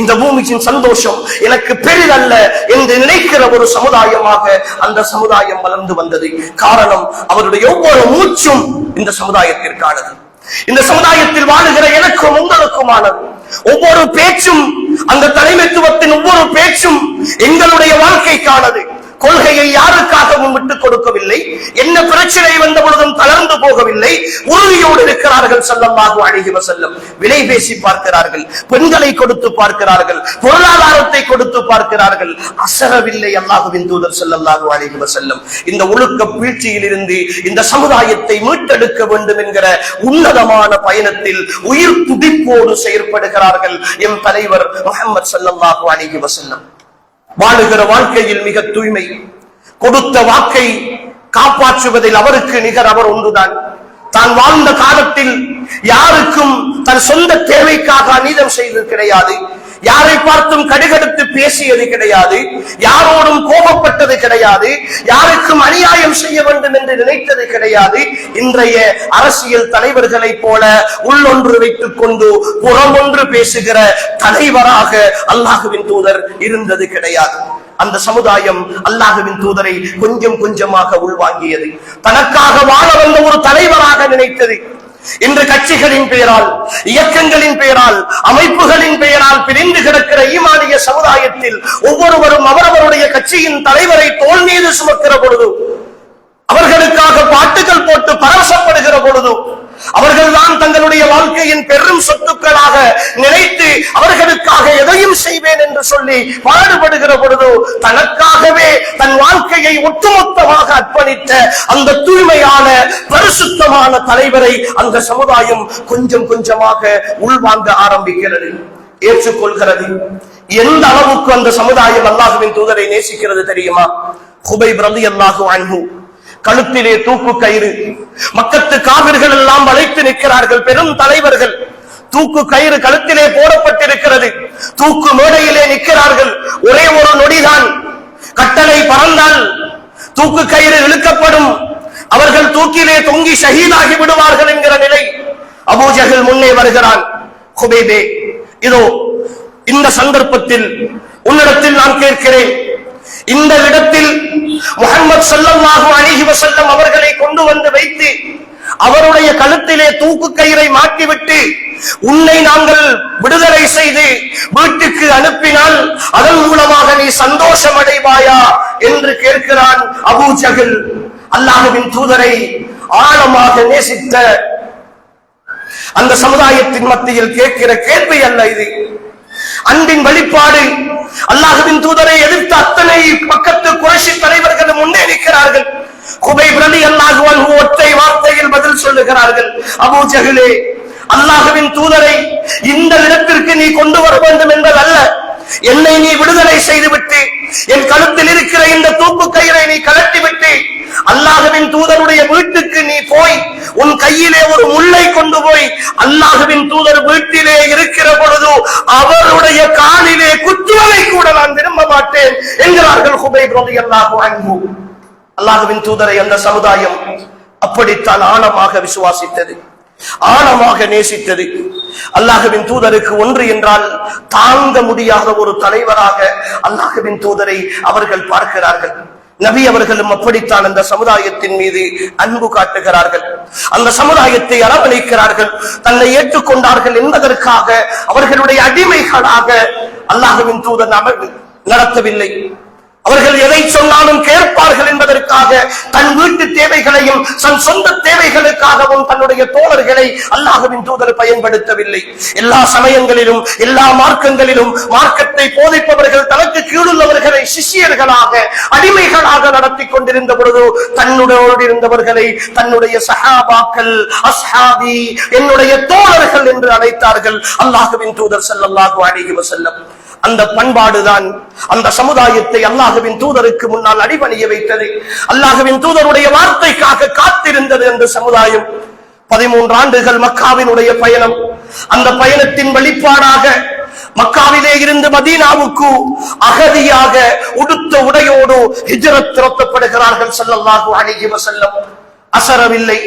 இந்த பூமியின் சந்தோஷம் எனக்கு பெரிதல்ல என்று நினைக்கிற ஒரு சமுதாயமாக அந்த சமுதாயம் வளர்ந்து வந்தது. காரணம், அவருடைய ஒவ்வொரு மூச்சும் இந்த சமுதாயத்திற்கானது, இந்த சமுதாயத்தில் வாழுகிற எனக்கும் உங்களுக்குமானது. ஒவ்வொரு பேச்சும், அந்த தலைமைத்துவத்தின் ஒவ்வொரு பேச்சும் எங்களுடைய வாழ்க்கைக்கானது. கொள்கையை யாருக்காகவும் விட்டுக் கொடுக்கவில்லை, என்ன பிரச்சனை வந்த பொழுதும் தளர்ந்து போகவில்லை, உறுதியோடு இருக்கிறார்கள். ஸல்லல்லாஹு அலைஹி வஸல்லம் விலை பேசி பார்க்கிறார்கள், பெண்களை கொடுத்து பார்க்கிறார்கள், பொருளாதாரத்தை கொடுத்து பார்க்கிறார்கள், அசரவில்லை அல்லாஹ்வின் தூதர் ஸல்லல்லாஹு அலைஹி வஸல்லம். இந்த ஒழுக்க வீழ்ச்சியில் இருந்து இந்த சமுதாயத்தை மீட்டெடுக்க வேண்டும் என்கிற உன்னதமான பயணத்தில் உயிர் துடிப்போடு செயற்படுகிறார்கள் எம் தலைவர் முஹம்மது ஸல்லல்லாஹு அலைஹி வஸல்லம். வாழுகிற வாழ்க்கையில் மிக தூய்மை, கொடுத்த வாக்கை காப்பாற்றுவதில் அவருக்கு நிகர் அவர் ஒன்றுதான். தான் வாழ்ந்த காலத்தில் யாருக்கும் தன் சொந்த தேவைக்காக அநீதம் செய்தது கிடையாது, யாரை பார்த்தும் கடுகடுத்து பேசியது கிடையாது, யாரோடும் கோபப்பட்டது கிடையாது, யாருக்கும் அநியாயம் செய்ய வேண்டும் என்று நினைத்தது கிடையாது. இன்றைய அரசியல் தலைவர்களை போல உள்ளொன்று வைத்துக் கொண்டு புறமொன்று பேசுகிற தலைவராக அல்லாஹ்வின் தூதர் இருந்தது கிடையாது. அந்த சமுதாயம் அல்லாஹ்வின் தூதரை கொஞ்சம் கொஞ்சமாக உள்வாங்கியது, தனக்காக வாழ வந்த ஒரு தலைவராக நினைத்தது. இன்று கட்சிகளின் பெயரால், இயக்கங்களின் பெயரால், அமைப்புகளின் பெயரால் பிரிந்து கிடக்கிற ஈமானிய சமுதாயத்தில் ஒவ்வொருவரும் அவரவருடைய கட்சியின் தலைவரை தோள் மீது சுமக்கிற பொழுது, அவர்களுக்காக பாட்டுகள் போட்டு பரவசப்படுகிற பொழுது, அவர்கள்தான் தங்களுடைய வாழ்க்கையின் பெரும் சொத்துக்களாக நினைத்து அவர்களுக்காக எதையும் செய்வேன் என்று சொல்லி பாடுபடுகிற பொழுது, தனக்காகவே தன் வாழ்க்கையை ஒட்டுமொத்தமாக அர்ப்பணித்த அந்த தூய்மையான பரிசுத்தமான தலைவரை அந்த சமுதாயம் கொஞ்சம் கொஞ்சமாக உள்வாங்க ஆரம்பிக்கிறது, ஏற்றுக்கொள்கிறது. எந்த அளவுக்கு அந்த சமுதாயம் அல்லாஹ்வின் தூதரை நேசிக்கிறது தெரியுமா? குபைப் ரலியல்லாஹு அன்ஹு கழுத்திலே தூக்கு கயிறு, மக்கத்து காவிர்கள் எல்லாம் வளைத்து நிற்கிறார்கள், பெரும் தலைவர்கள், தூக்கு கயிறு கழுத்திலே போடப்பட்டிருக்கிறது, தூக்கு மேடையிலே நிற்கிறார்கள். ஒரே ஒரு நொடிதான், கட்டளை பறந்தால் தூக்கு கயிறு இழுக்கப்படும், அவர்கள் தூக்கிலே தொங்கி ஷஹீதாகி விடுவார்கள் என்கிற நிலை. அபூ ஜஹல் முன்னே வருகிறான், குபைபே, இதோ இந்த சந்தர்ப்பத்தில் உன்னிடத்தில் நான் கேட்கிறேன், இந்த இடத்தில் முஹம்மது ஸல்லல்லாஹு அலைஹி வஸல்லம் அவர்களை கொண்டு வந்து வைத்து அவருடைய கழுத்திலே தூக்கு கயிறை மாட்டிவிட்டு உன்னை நாங்கள் விடுதலை செய்து வீட்டுக்கு அனுப்பினால் அதன் மூலமாக நீ சந்தோஷம் அடைவாயா என்று கேட்கிறான் அபூ ஜஹல். அல்லாஹ்வின் தூதரை ஆழமாக நேசித்த அந்த சமுதாயத்தின் மத்தியில் கேட்கிற கேள்வி அல்ல இது, அன்பின் வெளிப்பாடு. அல்லாஹ்வின் தூதரை எதிர்த்து அத்தனை பக்கத்து குறைஷி தலைவர்கள் முன்னே நிற்கிறார்கள். குபைப் ரலியல்லாஹு அன்ஹு ஒற்றை வார்த்தையில் பதில் சொல்லுகிறார்கள், அபூ ஜஹலே, அல்லாஹ்வின் தூதரை இந்த இடத்திற்கு நீ கொண்டு வர வேண்டும் என்பதல்ல, என்னை நீ விடுதலை செய்துவிட்டு என் கழுத்தில் இருக்கிற இந்த தூக்கு கயிறை நீ கலட்டிவிட்டு அல்லாஹ்வின் தூதருடைய வீட்டுக்கு நீ போய் உன் கையிலே ஒரு முள்ளை கொண்டு போய் அல்லாஹ்வின் தூதர் வீட்டிலே இருக்கிற பொழுது பொழுது அவருடைய காலிலே குத்துவதை கூட நான் விரும்ப மாட்டேன் என்கிறார்கள் ஹுபைப் ரலியல்லாஹு அன்ஹு. அல்லாஹ்வின் தூதரை அந்த சமுதாயம் அப்படித்தான் ஆழமாக விசுவாசித்தது, ஆழமாக நேசித்தது. அல்லாஹ்வின் தூதருக்கு ஒன்று என்றால் தாங்க முடியாத ஒரு தலைவராக அல்லாஹ்வின் தூதரை அவர்கள் பார்க்கிறார்கள். நபி அவர்களும் அப்படித்தான் அந்த சமுதாயத்தின் மீது அன்பு காட்டுகிறார்கள், அந்த சமுதாயத்தை அரவணைக்கிறார்கள். தன்னை ஏற்றுக்கொண்டார்கள் என்பதற்காக அவர்களுடைய அடிமைகளாக அல்லாஹ்வின் தூதர் நடத்தவில்லை. அவர்கள் எதை சொன்னாலும் கேட்பார்கள் என்பதற்காக தன் வீட்டு தேவைகளையும் தன் சொந்த தேவைகளுக்காகவும் தன்னுடைய தோழர்களை அல்லாஹ்வின் தூதர் பயன்படுத்தவில்லை. எல்லா சமயங்களிலும் எல்லா மார்க்கங்களிலும் மார்க்கத்தை போதிப்பவர்கள் தனக்கு கீழுள்ளவர்களை சிஷியர்களாக அடிமைகளாக நடத்தி கொண்டிருந்த பொழுது தன்னுடைய இருந்தவர்களை தன்னுடைய சஹாபாக்கள், அஸ்ஹாபி, என்னுடைய தோழர்கள் என்று அழைத்தார்கள் அல்லாஹ்வின் தூதர் ஸல்லல்லாஹு அலைஹி வஸல்லம். அந்த பண்பாடுதான் அந்த சமுதாயத்தை அல்லாஹ்வின் தூதருக்கு முன்னால் அடிபணிய வைத்தது. அல்லாஹ்வின் தூதருடைய வார்த்தைக்காக காத்திருந்தது அந்த சமுதாயம். 13 ஆண்டுகள் மக்காவினுடைய பயணம். அந்த பயணத்தின் வெளிப்பாடாக மக்காவிலே இருந்து மதீனாவுக்கு அகதியாக உடுத்த உடையோடு ஹிஜ்ரத் துரத்தப்படுகிறார்கள் ஸல்லல்லாஹு அலைஹி வஸல்லம். அசரவில்லை.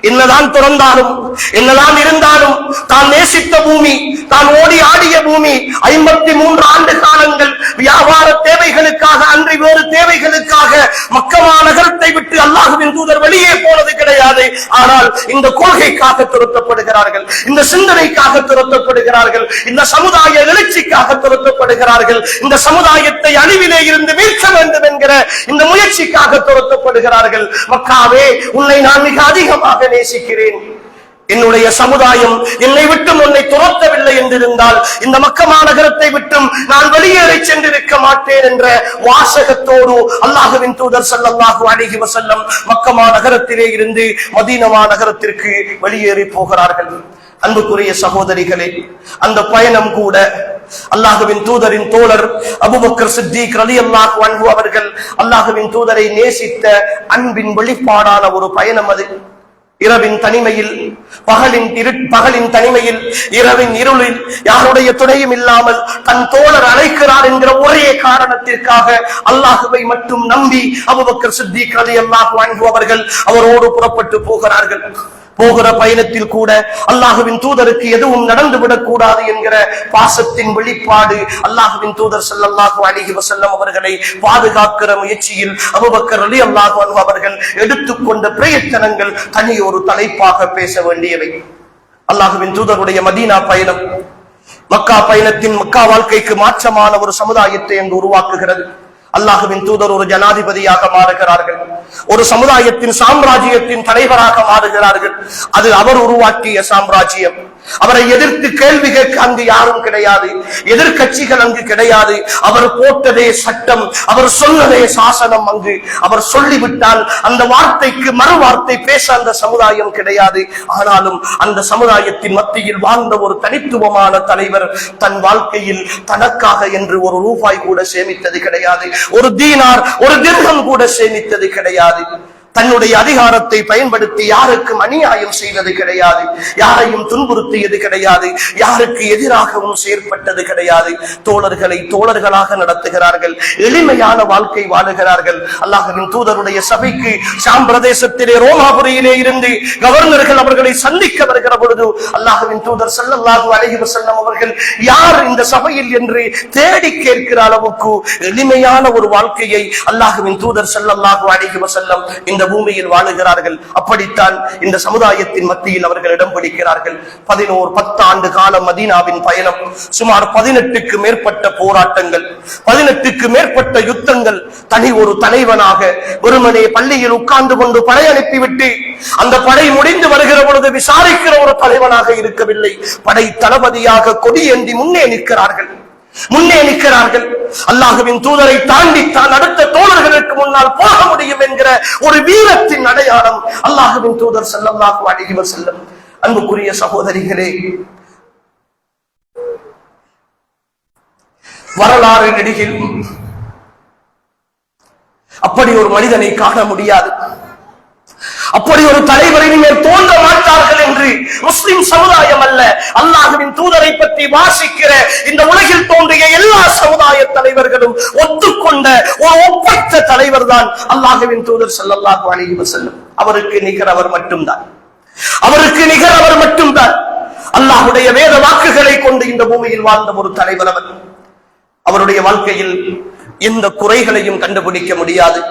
என்னதான் துறந்தாலும் என்னதான் இருந்தாலும் தான் நேசித்த பூமி, தான் ஓடி ஆடிய பூமி, 53 ஆண்டு காலங்கள் வியாபார தேவைகளுக்காக அன்றி வேறு தேவைகளுக்காக மக்கா நகரத்தை விட்டு அல்லாஹ்வின் தூதர் வெளியே போனது கிடையாது. ஆனால் இந்த கொள்கைக்காக துரத்தப்படுகிறார்கள், இந்த சிந்தனைக்காக துரத்தப்படுகிறார்கள், இந்த சமுதாய எழுச்சிக்காக துரத்தப்படுகிறார்கள், இந்த சமுதாயத்தை அழிவிலே இருந்து மீட்க வேண்டும் என்கிற இந்த முயற்சிக்காக துரத்தப்படுகிறார்கள். மக்காவே, உன்னை நான் மிக அதிகமாக நேசிக்கிறேன், என்னுடைய சமுதாயம் என்னை விட்டும் உன்னை துரத்தவில்லை என்றிருந்தால் இந்த மக்கா நகரத்தை விட்டும் நான் வெளியேறி சென்றிருக்க மாட்டேன் என்ற வாசகத்தோடு அல்லாஹ்வின் தூதர் ஸல்லல்லாஹு அலைஹி வஸல்லம் மக்கா நகரத்திலே இருந்து மதீனா நகரத்திற்கு வெளியேறி போகிறார்கள். அன்புக்குரிய சகோதரிகளே, அந்த பயணம் கூட அல்லாஹ்வின் தூதரின் தோழர் அபூபக்கர் சித்திக் ரலியல்லாஹு அன்ஹு அவர்கள் அல்லாஹ்வின் தூதரை நேசித்த அன்பின் வெளிப்பாடான ஒரு பயணம் அது. இரவின் தனிமையில், பகலின் தனிமையில், இரவின் இருளில் யாருடைய துணையும் இல்லாமல் தன் தோழர் அழைக்கிறார் என்கிற ஒரே காரணத்திற்காக அல்லாஹுவை மட்டும் நம்பி அபூபக்கர் சித்திக் ரலியல்லாஹு அன்ஹு அவர்கள் அவரோடு புறப்பட்டு போகிறார்கள். போகிற பயணத்தில் கூட அல்லாஹ்வின் தூதருக்கு எதுவும் நடந்துவிடக் கூடாது என்கிற பாசத்தின் வெளிப்பாடு அல்லாஹ்வின் தூதர் ஸல்லல்லாஹு அலைஹி வஸல்லம் அவர்களை பாதுகாக்கிற முயற்சியில் அபூபக்கர் ரலியல்லாஹு அன்ஹு அவர்கள் எடுத்துக்கொண்ட பிரயத்தனங்கள் தனி ஒரு தலைப்பாக பேச வேண்டியவை. அல்லாஹ்வின் தூதருடைய மதீனா பயணம் மக்கா பயணத்தின் மக்கா வாழ்க்கைக்கு மாற்றமான ஒரு சமுதாயத்தை அங்கு உருவாக்குகிறது. அல்லாஹ்வின் தூதர் ஒரு ஜனாதிபதியாக மாறுகிறார்கள், ஒரு சமுதாயத்தின் சாம்ராஜ்யத்தின் தலைவராக மாறுகிறார்கள். அது அவர் உருவாக்கிய சாம்ராஜ்யம். அவரை எதிர்த்து கேள்வி கேட்க அங்கு யாரும் கிடையாது, எதிர்கட்சிகள் அங்கு கிடையாது. அவர் போட்டதே சட்டம், அவர் சொன்னதே சாசனம். அங்கு அவர் சொல்லிவிட்டால் அந்த வார்த்தைக்கு மறு வார்த்தை பேச அந்த சமுதாயம் கிடையாது. ஆனாலும் அந்த சமுதாயத்தின் மத்தியில் வாழ்ந்த ஒரு தனித்துவமான தலைவர் தன் வாழ்க்கையில் தனக்காக என்று ஒரு ரூபாய் கூட சேமித்தது கிடையாது, ஒரு தீனார் ஒரு திர்ஹம் கூட சேமித்தது கிடையாது. தன்னுடைய அதிகாரத்தை பயன்படுத்தி யாருக்கும் அநியாயம் செய்தது கிடையாது, யாரையும் துன்புறுத்தியது கிடையாது, யாருக்கு எதிராகவும் செயற்பட்டது கிடையாது. தோழர்களை தோழர்களாக நடத்துகிறார்கள், எளிமையான வாழ்க்கை வாழுகிறார்கள். அல்லாஹ்வின் தூதருடைய சபைக்கு ஷாம் பிரதேசத்திலே ரோமாபுரியிலே இருந்து கவர்னர்கள் அவர்களை சந்திக்க வருகிற பொழுது அல்லாஹ்வின் தூதர் ஸல்லல்லாஹு அலைஹி வஸல்லம் அவர்கள் யார் இந்த சபையில் என்று தேடி கேட்கிற அளவுக்கு எளிமையான ஒரு வாழ்க்கையை அல்லாஹ்வின் தூதர் ஸல்லல்லாஹு அலைஹி வஸல்லம் இந்த பூமியில் வாழுகிறார்கள். அப்படித்தான் இந்த சமுதாயத்தின் மத்தியில் அவர்கள் இடம் பிடிக்கிறார்கள். 10 ஆண்டு காலம் மதீனாவின் பயணம், சுமார் 18க்கு மேற்பட்ட போராட்டங்கள், 18க்கு மேற்பட்ட யுத்தங்கள். தனி ஒரு தலைவனாக வெறுமனே பள்ளியில் உட்கார்ந்து கொண்டு படை அனுப்பிவிட்டு அந்த படை முடிந்து வருகிற பொழுது விசாரிக்கிற ஒரு தலைவனாக இருக்கவில்லை. படை தளபதியாக கொடியேந்தி முன்னே நிற்கிறார்கள். அல்லாஹ்வின் தூதரை தாண்டி தான் அடுத்த தோழர்களுக்கு முன்னால் போக முடியும் என்கிற ஒரு வீரத்தின் அடையாளம் அல்லாஹ்வின் தூதர் ஸல்லல்லாஹு அலைஹி வஸல்லம். அன்புக்குரிய சகோதரிகளே, வரலாறு நெடுகில் அப்படி ஒரு மனிதனை காண முடியாது. அப்படி ஒரு தலைவரை நீங்கள் தோன்ற மாட்டார்கள் என்று முஸ்லிம் சமுதாயம் அல்ல, அல்லாஹ்வின் தூதரை பற்றி வாசிக்கிற இந்த உலகில் தோன்றிய எல்லா சமுதாய தலைவர்களும் ஒத்துக்கொண்ட ஒரு ஒப்பற்ற தலைவர் தான் அல்லாஹ்வின் தூதர் ஸல்லல்லாஹு அலைஹி வஸல்லம். அவருக்கு நிகர் அவர் மட்டும்தான், அவருக்கு நிகர் அவர் மட்டும்தான். அல்லாஹ்வுடைய வேத வாக்குகளை கொண்டு இந்த பூமியில் வாழ்ந்த ஒரு தலைவர் அவர். அவருடைய வாழ்க்கையில் எந்த குறைகளையும் கண்டுபிடிக்க முடியாது.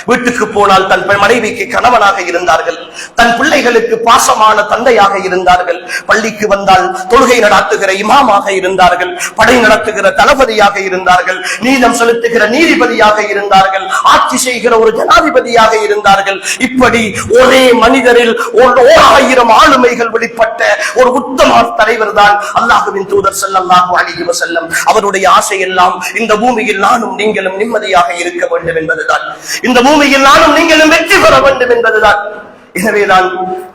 வீட்டுக்கு போனால் தன் மனைவிக்கு கணவனாக இருந்தார்கள், தன் பிள்ளைகளுக்கு பாசமான தந்தையாக இருந்தார்கள். பள்ளிக்கு வந்தால் தொழுகை நடத்துகிற இமாமாக இருந்தார்கள், படை நடத்துகிற தளபதியாக இருந்தார்கள், நீதம் செலுத்துகிற நீதிபதியாக இருந்தார்கள், ஆட்சி செய்கிற ஒரு ஜனாதிபதியாக இருந்தார்கள். இப்படி ஒரே மனிதரில் 1000 ஆளுமைகள் வெளிப்பட்ட ஒரு உத்தம தலைவர் தான் அல்லாஹ்வின் தூதர் ஸல்லல்லாஹு அலைஹி வஸல்லம். அவருடைய ஆசை எல்லாம் இந்த பூமியில் நானும் நீங்களும் நிம்மதியாக இருக்க வேண்டும் என்பதுதான், இந்த பூமியில் நானும் நீங்களும் வெற்றி பெற வேண்டும் என்பதுதான். எனவேதான்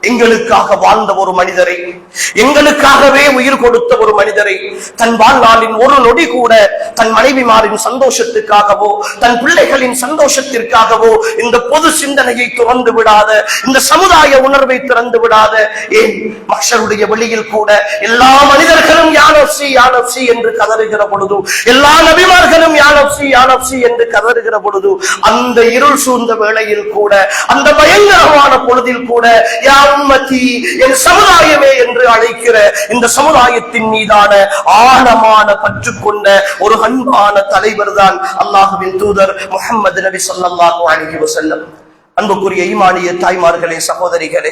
எங்களுக்காக வாழ்ந்த ஒரு மனிதரை, எங்களுக்காகவே உயிர் கொடுத்த ஒரு மனிதரை தன் வாழ்நாளின் ஒரு நொடி கூட தன் மனைவிமாரின் சந்தோஷத்துக்காகவோ தன் பிள்ளைகளின் சந்தோஷத்திற்காகவோ இந்த பொது சிந்தனையை துறந்து விடாத, இந்த சமுதாய உணர்வை திறந்து விடாத, ஏன் மஹ்ஷருடைய வெளியில் கூட எல்லா மனிதர்களும் யா நஃப்ஸி யா நஃப்ஸி என்று கதறுகிற பொழுது, எல்லா நபிமார்களும் யா நஃப்ஸி யா நஃப்ஸி என்று கதறுகிற பொழுது, அந்த இருள் சூழ்ந்த வேளையில் கூட, அந்த பயங்கரமான பொழுதில் கூட யா உம்மத்தி என் சமுதாயமே என்று அழைக்கிற இந்த சமுதாயத்தின் மீதான ஆழமான பற்று கொண்ட ஒரு அன்பான தலைவர் தான் அல்லாஹ்வின் தூதர் முஹம்மது நபி ஸல்லல்லாஹு அலைஹி வஸல்லம். அன்புக்குரிய ஈமானிய தாய்மார்களே, சகோதரிகளே,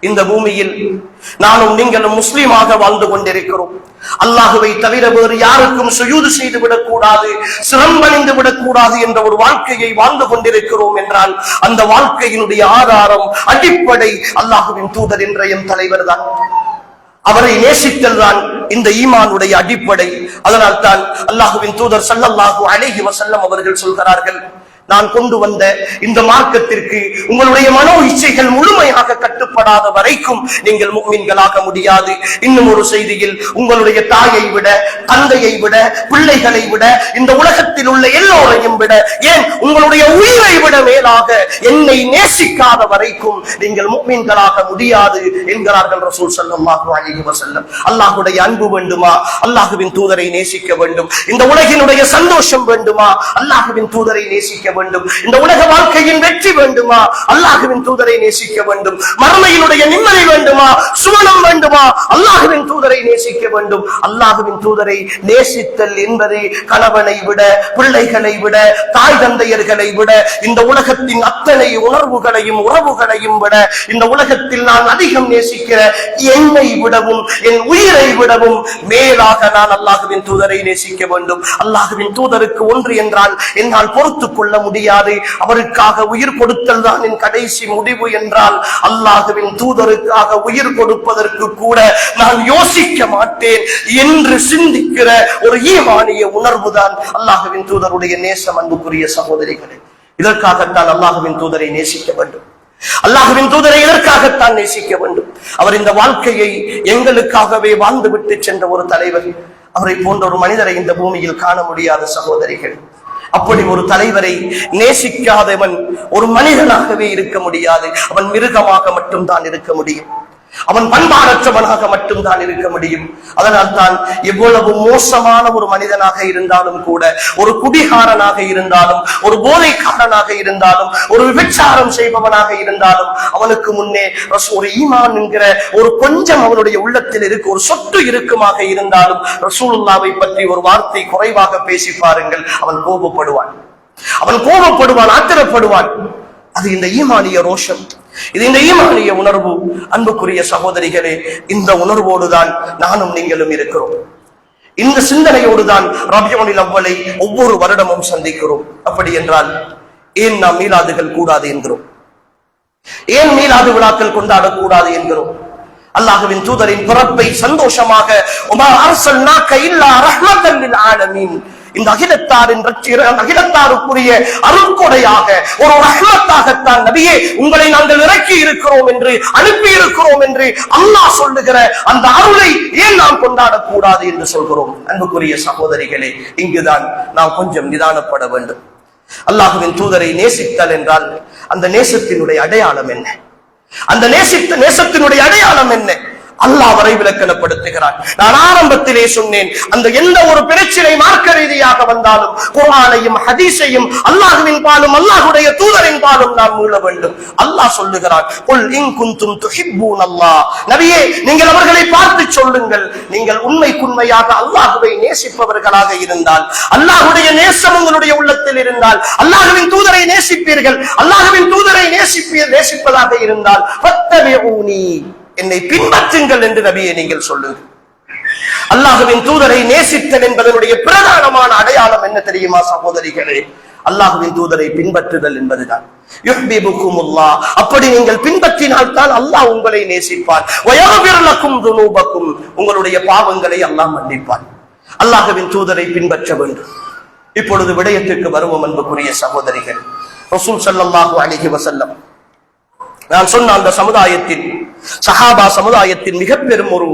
இந்த பூமியில் நானும் நீங்களும் முஸ்லிமாக வாழ்ந்து கொண்டிருக்கிறோம். அல்லாஹுவை தவிர வேறு யாருக்கும் சுஜூது செய்து விடக்கூடாது, சிரம்பணிந்து விடக்கூடாது என்ற ஒரு வாழ்க்கையை வாழ்ந்து கொண்டிருக்கிறோம் என்றால் அந்த வாழ்க்கையினுடைய ஆதாரம், அடிப்படை அல்லாஹுவின் தூதர் என்ற எம் தலைவர் தான். அவரை நேசித்தல் தான் இந்த ஈமானுடைய அடிப்படை. அதனால் தான் அல்லாஹுவின் தூதர் ஸல்லல்லாஹு அலைஹி வஸல்லம் அவர்கள் சொல்கிறார்கள், நான் கொண்டு வந்த இந்த மார்க்கத்திற்கு உங்களுடைய மனோ இச்சைகள் முழுமையாக கட்டுப்படாத வரைக்கும் நீங்கள் முஃமின்களாக முடியாது. இன்னும் ஒரு செய்தியில், உங்களுடைய தாயை விட, தந்தையை விட, பிள்ளைகளை விட, இந்த உலகத்தில் உள்ள எல்லோரையும் விட, ஏன் உங்களுடைய உயிரை விட மேலாக என்னை நேசிக்காத வரைக்கும் நீங்கள் முஃமின்களாக முடியாது என்கிறார்கள் ரசூல் ஸல்லல்லாஹு அலைஹி வஸல்லம். அல்லாஹ்வுடைய அன்பு வேண்டுமா? அல்லாஹ்வின் தூதரை நேசிக்க வேண்டும். இந்த உலகினுடைய சந்தோஷம் வேண்டுமா? அல்லாஹ்வின் தூதரை நேசிக்க வேண்டும். இந்த உலக வாழ்க்கையின் வெற்றி வேண்டுமா? அல்லாஹ்வின் தூதரை நேசிக்க வேண்டும். மறுமையினுடைய நிம்மதி வேண்டுமா? சுவனம் வேண்டுமா? அல்லாஹ்வின் தூதரை நேசிக்க வேண்டும். அல்லாஹ்வின் தூதரை நேசித்தல் என்பது கணவனை விட, பிள்ளைகளை விட, தாய் தந்தையர்களை விட, இந்த உலகத்தின் அத்தனை உணர்வுகளையும் உறவுகளையும் விட, இந்த உலகத்தில் நான் அதிகம் நேசிக்கிற என்னை விடவும் என் உயிரை விடவும் மேலாக நான் அல்லாஹ்வின் தூதரை நேசிக்க வேண்டும். அல்லாஹ்வின் தூதருக்கு ஒன்று என்றால் என்னால் பொறுத்துக் கொள்ள முடியாது. அவருக்காக உயிர் கொடுத்தல் தான் என் கடைசி முடிவு என்றால் அல்லாஹ்வின் தூதருக்காக உயிர் கொடுப்பதற்கு கூட நான் யோசிக்க மாட்டேன் என்று சிந்திக்கிற ஒரு ஈமானிய உணர்வு தான் அல்லாஹ்வின் தூதருடைய நேசம். அன்புக்குரிய சகோதரிகளே, இதற்காகத்தான் அல்லாஹ்வின் தூதரை நேசிக்க வேண்டும். அல்லாஹ்வின் தூதரை இதற்காகத்தான் நேசிக்க வேண்டும். அவர் இந்த வாழ்க்கையை எங்களுக்காகவே வாழ்ந்துவிட்டு சென்ற ஒரு தலைவர். அவரை போன்ற ஒரு மனிதரை இந்த பூமியில் காண முடியாத சகோதரிகள். அப்படி ஒரு தலைவரை நேசிக்காதவன் ஒரு மனிதனாகவே இருக்க முடியாது. அவன் மிருகமாக மட்டும்தான் இருக்க முடியும். அவன் பண்பாடற்றவனாக மட்டும்தான் இருக்க முடியும். அதனால் தான் எவ்வளவு மோசமான ஒரு மனிதனாக இருந்தாலும் கூட, ஒரு குடிகாரனாக இருந்தாலும், ஒரு போதைக்காரனாக இருந்தாலும், ஒரு விபச்சாரம் செய்பவனாக இருந்தாலும், அவனுக்கு முன்னே ஒரு ஈமான் என்கிற ஒரு கொஞ்சம் அவனுடைய உள்ளத்தில் இருக்கு, ஒரு சொட்டு இருக்குமாக இருந்தாலும் ரசூலுல்லாவை பற்றி ஒரு வார்த்தை குறைவாக பேசி பாருங்கள், அவன் கோபப்படுவான், ஆத்திரப்படுவான். அது இந்த ஈமானிய ரோஷம், இது இந்த ஈமானிய உணர்வு. அன்புக்குரிய சகோதரிகளே, இந்த உணர்வோடுதான் நானும் நீங்களும் இருக்கிறோம். இந்த சிந்தனையோடுதான் ரபியுல் அவ்வலை ஒவ்வொரு வருடமும் சந்திக்கிறோம். அப்படி என்றால் ஏன் நாம் மீலாதுகள் கூடாது என்கிறோம்? ஏன் மீலாது விழாக்கள் கொண்டாடக்கூடாது என்கிறோம்? அல்லாஹ்வின் தூதரின் பிறப்பை சந்தோஷமாக இந்த அகிலத்தாருக்குரிய அருள்கொடையாக, ஒரு ரஹ்மத்தாகத்தான் நபியே உங்களை நாங்கள் இறக்கி இருக்கிறோம் என்று, அனுப்பி இருக்கிறோம் என்று அல்லாஹ் சொல்லுகிற அந்த அருளை ஏன் நாம் கொண்டாடக்கூடாது என்று சொல்கிறோம்? அன்புக்குரிய சகோதரிகளே, இங்குதான் நாம் கொஞ்சம் நிதானப்பட வேண்டும். அல்லாஹ்வின் தூதரை நேசித்தல் என்றால் அந்த நேசத்தினுடைய அடையாளம் என்ன? அந்த நேசத்தினுடைய அடையாளம் என்ன? அல்லாஹ் வரை விலக்கணப்படுத்துகிறான். நான் ஆரம்பத்திலே சொன்னேன், அந்த எந்த ஒரு பிரச்சனை மார்க்க ரீதியாக வந்தாலும் குர்ஆனையும் ஹதீஸையும் அல்லாஹ்வின் பாலும் அல்லாஹ்வுடைய தூதரின் பாலும் நாம் மீள வேண்டும். அல்லாஹ் சொல்லுகிறான், குல் இன் குன்தும் துஹிப்பூனல்லாஹ், நபியே நீங்கள் அவர்களை பார்த்து சொல்லுங்கள், நீங்கள் உண்மைக்குண்மையாக அல்லாஹ்வை நேசிப்பவர்களாக இருந்தால், அல்லாஹ்வுடைய நேசம் உங்களுடைய உள்ளத்தில் இருந்தால், அல்லாஹ்வின் தூதரை நேசிப்பீர்கள், அல்லாஹ்வின் தூதரை நேசிப்பதாக இருந்தால் ஃபத்தபிஊனி, என்னை பின்பற்றுங்கள் என்று நபியே நீங்கள் சொல்லுங்கள். அல்லாஹ்வின் தூதரை நேசித்தல் என்பதனுடைய பிரதானமான அடையாளம் என்ன தெரியுமா சகோதரிகளே? அல்லாஹ்வின் தூதரை பின்பற்றுதல் என்பதுதான். யுஹ்பிபுகுமுல்லாஹ், அப்படி நீங்கள் பின்பற்றினால் தான் அல்லாஹ் உங்களை நேசிப்பான். வயக்ஃபிர் லக்கும் துனூபக்கும், உங்களுடைய பாவங்களை அல்லாஹ் மன்னிப்பான். அல்லாஹ்வின் தூதரை பின்பற்ற வேண்டும். இப்பொழுது விடயத்திற்கு வருவோம் அன்புக்குரிய சகோதரிகள். ரசூல் ஸல்லல்லாஹு அலைஹி வஸல்லம், நான் சொன்ன அந்த சமுதாயத்தின் சஹாபா சமுதாயத்தின் மிக பெரும் ஒரு,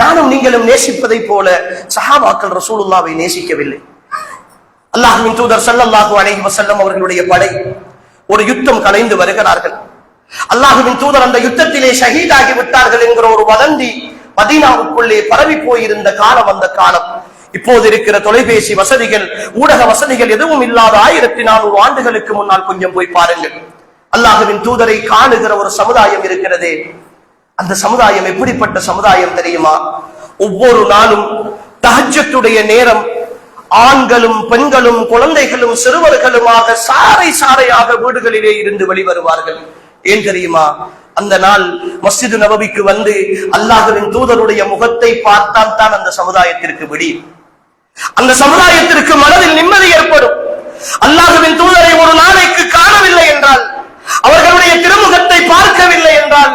நானும் நீங்களும் நேசிப்பதை போல சஹாபாக்கள் ரசூலுல்லாவை நேசிக்கவில்லை. அல்லாஹ்வின் தூதர் ஸல்லல்லாஹு அலைஹி வஸல்லம் அவர்களுடைய படை ஒரு யுத்தம் கலைந்து வருகிறார்கள். அல்லாஹ்வின் தூதர் அந்த யுத்தத்திலே ஷஹீதாகி விட்டார்கள் என்கிற ஒரு வதந்தி மதீனாவுக்குள்ளே பரவி போயிருந்த காலம் அந்த காலம். இப்போது இருக்கிற தொலைபேசி வசதிகள், ஊடக வசதிகள் எதுவும் இல்லாத 1400 ஆண்டுகளுக்கு முன்னால் கொஞ்சம் போய் பாருங்கள். அல்லாஹ்வின் தூதரை காணுகிற ஒரு சமுதாயம் இருக்கிறதே, அந்த சமுதாயம் எப்படிப்பட்ட சமுதாயம் தெரியுமா? ஒவ்வொரு நாளும் தஹஜ்ஜுடைய நேரம் ஆண்களும் பெண்களும் குழந்தைகளும் சிறுவர்களுமாக சாறை சாறையாக வீடுகளிலே இருந்து வெளிவருவார்கள். ஏன் தெரியுமா? அந்த நாள் மஸ்ஜிது நபவிக்கு வந்து அல்லாஹ்வின் தூதருடைய முகத்தை பார்த்தால் தான் அந்த சமுதாயத்திற்கு விடியும், அந்த சமுதாயத்திற்கு மனதில் நிம்மதி ஏற்படும். அல்லாஹ்வின் தூதரை ஒரு நாளைக்கு காணவில்லை என்றால், அவர்களுடைய திருமுகத்தை பார்க்கவில்லை என்றால்,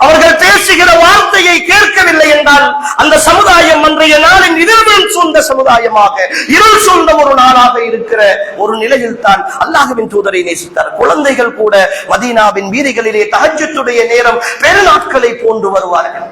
அவர்கள் பேசுகிற வார்த்தையை கேட்கவில்லை என்றால், அந்த சமுதாயம் அன்றைய நாளின் இருள் சூழ்ந்த சமுதாயமாக, இருள் சூழ்ந்த ஒரு நாளாக இருக்கிற ஒரு நிலையில் தான் அல்லாஹ்வின் தூதரை நேசித்தார். குழந்தைகள் கூட மதீனாவின் வீதிகளிலே தஹஜ்ஜுடைய நேரம் பெருநாட்களை போன்று வருவார்கள்.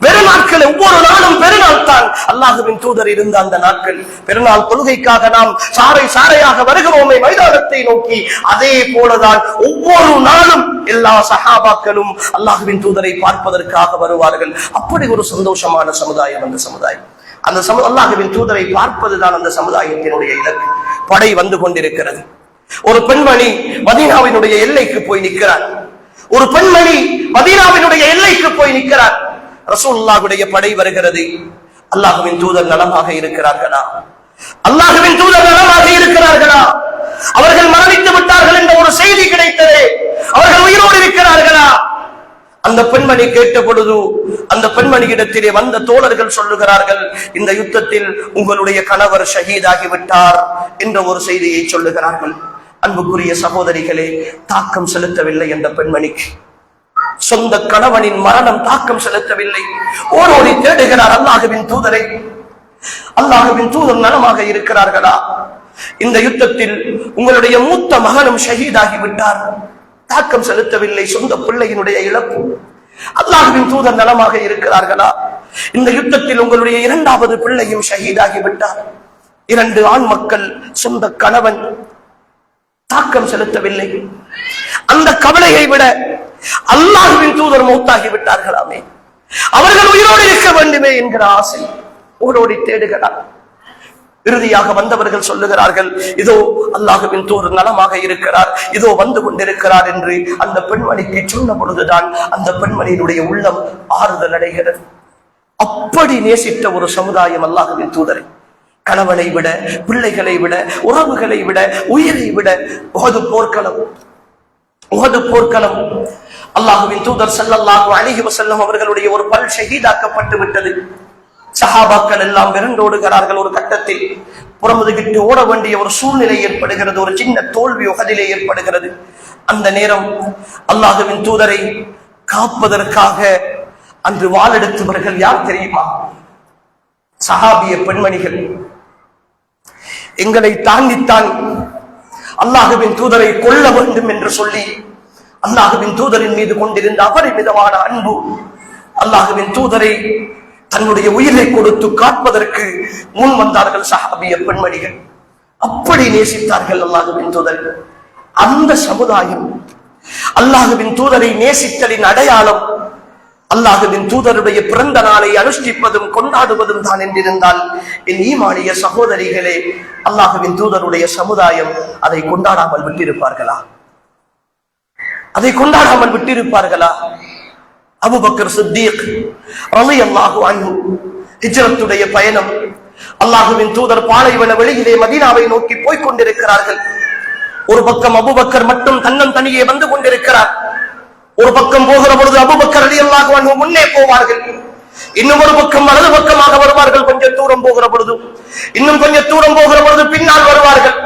பெருநாட்கள், ஒவ்வொரு நாளும் பெருநாள் தான். அல்லாஹ்வின் தூதர் இருந்த அந்த நாட்கள், பெருநாள் தொழுகைக்காக நாம் சாறை சாறையாக வருகிறோமே மைதானத்தை நோக்கி, அதே போலதான் ஒவ்வொரு நாளும் எல்லா சஹாபாக்களும் அல்லாஹ்வின் தூதரை பார்ப்பதற்காக வருவார்கள். அப்படி ஒரு சந்தோஷமான சமுதாயம் அந்த சமுதாயம். அந்த அல்லாஹ்வின் தூதரை பார்ப்பதுதான் அந்த சமுதாயத்தினுடைய இலக்கு. படை வந்து கொண்டிருக்கிறது. ஒரு பெண்மணி மதீனாவினுடைய எல்லைக்கு போய் நிற்கிறார். ஒரு பெண்மணி மதீனாவினுடைய எல்லைக்கு போய் நிற்கிறார். ரசூலுல்லாஹ்வுடைய படை வருகிறது. அல்லாஹ்வின் தூதர் நலமாக இருக்கிறார்களா? அல்லாஹ்வின் தூதர் நலமாக இருக்கிறார்களா? அவர்கள் மரணித்து விட்டார்கள் என்ற ஒரு செய்தி கிடைத்தது. அவர்கள் உயிரோடு இருக்கிறார்களா? அந்த பெண்மணி கேட்ட பொழுது அந்த பெண்மணியிடத்திலே வந்த தோழர்கள் சொல்லுகிறார்கள், இந்த யுத்தத்தில் உங்களுடைய கணவர் ஷஹீதாகி விட்டார் என்ற ஒரு செய்தியை சொல்லுகிறார்கள். அன்புக்குரிய சகோதரிகளே, தாக்கம் செலுத்தவில்லை அந்த பெண்மணிக்கு. சொந்த கணவனின் மரணம் தாக்கம் செலுத்தவில்லை. ஓடோடி தேடுகிறார் அல்லாஹ்வின் தூதரை. அல்லாஹ்வின் தூதர் நலமாக இருக்கிறார்களா? இந்த யுத்தத்தில் உங்களுடைய மூத்த மகனும் ஷஹீதாகி விட்டார், தாக்கம் செலுத்தவில்லை. சொந்த பிள்ளையினுடைய இழப்பு. அல்லாஹ்வின் தூதர் நலமாக இருக்கிறார்களா? இந்த யுத்தத்தில் உங்களுடைய 2வது பிள்ளையும் ஷஹீதாகி விட்டார், 2 ஆண் மக்கள், சொந்த கணவன், தாக்கம் செலுத்தவில்லை. அந்த கவலையை விட அல்லாஹ்வின் தூதர் மௌத்தாகி விட்டார்களாமே, அவர்கள் உயிரோடு இருக்க வேண்டுமே என்கிற ஆசை ஓடோடி தேடுகிறார். இறுதியாக வந்தவர்கள் சொல்லுகிறார்கள், இதோ அல்லாஹ்வின் தூதர் நலமாக இருக்கிறார், இதோ வந்து கொண்டிருக்கிறார் என்று அந்த பெண்மணிக்கு சொன்ன பொழுதுதான் அந்த பெண்மணியினுடைய உள்ளம் ஆறுதல் அடைகிறது. அப்படி நேசித்த ஒரு சமுதாயம் அல்லாஹ்வின் தூதரை. கணவனை விட, பிள்ளைகளை விட, உறவுகளை விட, உயிரை விட. உஹது போர்க்களம். அல்லாஹ்வின் தூதர் ஸல்லல்லாஹு அலைஹி வஸல்லம் அவர்களுடைய ஒரு பல் ஷஹீதாக்கப்பட்டு விட்டது. சஹாபாக்கள் எல்லாம் விரண்டோடுகிறார்கள். ஒரு கட்டத்தில் புறமுதுகிட்டு ஓட வேண்டிய ஒரு சூழ்நிலை ஏற்படுகிறது. ஒரு சின்ன தோல்வி உஹதிலே ஏற்படுகிறது. அந்த நேரம் அல்லாஹ்வின் தூதரை காப்பதற்காக அன்று வாளெடுத்தவர்கள் யார் தெரியுமா? சஹாபிய பெண்மணிகள். எங்களை தாண்டித்தான் அல்லாஹ்வின் தூதரை கொல்ல வேண்டும் என்று சொல்லி அல்லாஹ்வின் தூதரின் மீது கொண்டிருந்த அபரிமிதமான அன்பு, அல்லாஹ்வின் தூதரை தன்னுடைய உயிரை கொடுத்து காப்பதற்கு முன் வந்தார்கள் சஹாபிய பெண்மணிகள். அப்படி நேசித்தார்கள் அல்லாஹ்வின் தூதர். அந்த சமுதாயம் அல்லாஹ்வின் தூதரை நேசித்தலின் அடையாளம் அல்லாஹ்வின் தூதருடைய பிறந்த நாளை அனுஷ்டிப்பதும் கொண்டாடுவதும் தான் என்றிருந்தால், என் ஈமானிய சகோதரிகளே, அல்லாஹ்வின் தூதருடைய சமுதாயம் அதை கொண்டாடாமல் விட்டிருப்பார்களா? அதை கொண்டாடாமல் விட்டிருப்பார்களா? அபூபக்கர் சித்தீக் ரலியல்லாஹு அன்ஹு ஹிஜ்ரத்துடைய பயணம், அல்லாஹ்வின் தூதர் பாலைவன வெளியிலே மதீனாவை நோக்கி போய்க் கொண்டிருக்கிறார்கள். ஒரு பக்கம் அபூபக்கர் மட்டும் தன்னன் தனியே வந்து கொண்டிருக்கிறார். ஒரு பக்கம் போகிற பொழுது அபூபக்கர் ரலியல்லாஹு அன்ஹு முன்னே போவார்கள், இன்னும் ஒரு பக்கம் வலது பக்கமாக வருவார்கள். கொஞ்சம் தூரம் போகிற பொழுது, இன்னும் கொஞ்சம் தூரம் போகிற பொழுது பின்னால் வருவார்கள்,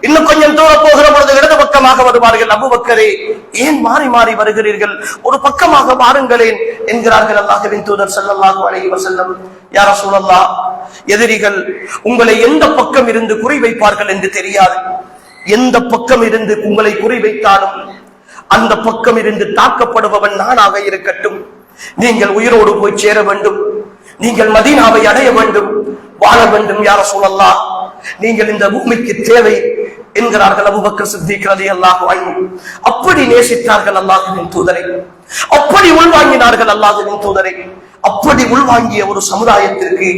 இன்னும் கொஞ்சம் தூரம் போகிற பொழுது இடது பக்கமாக வருவார்கள். அபூபக்கரே, ஏன் மாறி மாறி வருகிறீர்கள்? ஒரு பக்கமாக வாருங்களேன் என்கிறார்கள் அல்லாஹ்வின் தூதர் ஸல்லல்லாஹு அலைஹி வஸல்லம். யா ரசூலல்லாஹ், எதிரிகள் உங்களை எந்த பக்கம் இருந்து குறிவைப்பார்கள் என்று தெரியாது. எந்த பக்கம் இருந்து உங்களை குறிவைத்தாலும் அந்த பக்கம் இருந்து தாக்கப்படுபவன் நானாக இருக்கட்டும். நீங்கள் உயிரோடு போய் சேர வேண்டும், நீங்கள் மதீனாவை அடைய வேண்டும், வாழ வேண்டும். யா ரசூலல்லாஹ், நீங்கள் இந்த பூமிக்கு தேவை என்கிறார்கள் அபூபக்கர் சித்திக் ரலியல்லாஹு அன்ஹு. அப்படி நேசித்தார்கள் அல்லாஹ்வின் தூதரை, அப்படி உள்வாங்கினார்கள் அல்லாஹ்வின் தூதரை. அப்படி உள்வாங்கிய ஒரு சமுதாயத்திற்கு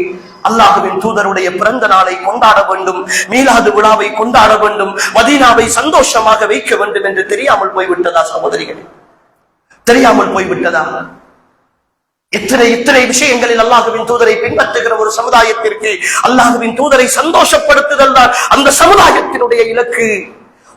அல்லாஹ்வின் தூதருடைய பிறந்த நாளை கொண்டாட வேண்டும், மீலாது விழாவை கொண்டாட வேண்டும், மதீனாவை சந்தோஷமாக வைக்க வேண்டும் என்று தெரியாமல் போய்விட்டதா சகோதரிகள்? தெரியாமல் போய்விட்டதா? இத்தனை விஷயங்களில் அல்லாஹ்வின் தூதரை பின்பற்றுகிற ஒரு சமுதாயத்திற்கு அல்லாஹ்வின் தூதரை சந்தோஷப்படுத்துதல் தான் அந்த சமுதாயத்தினுடைய இலக்கு.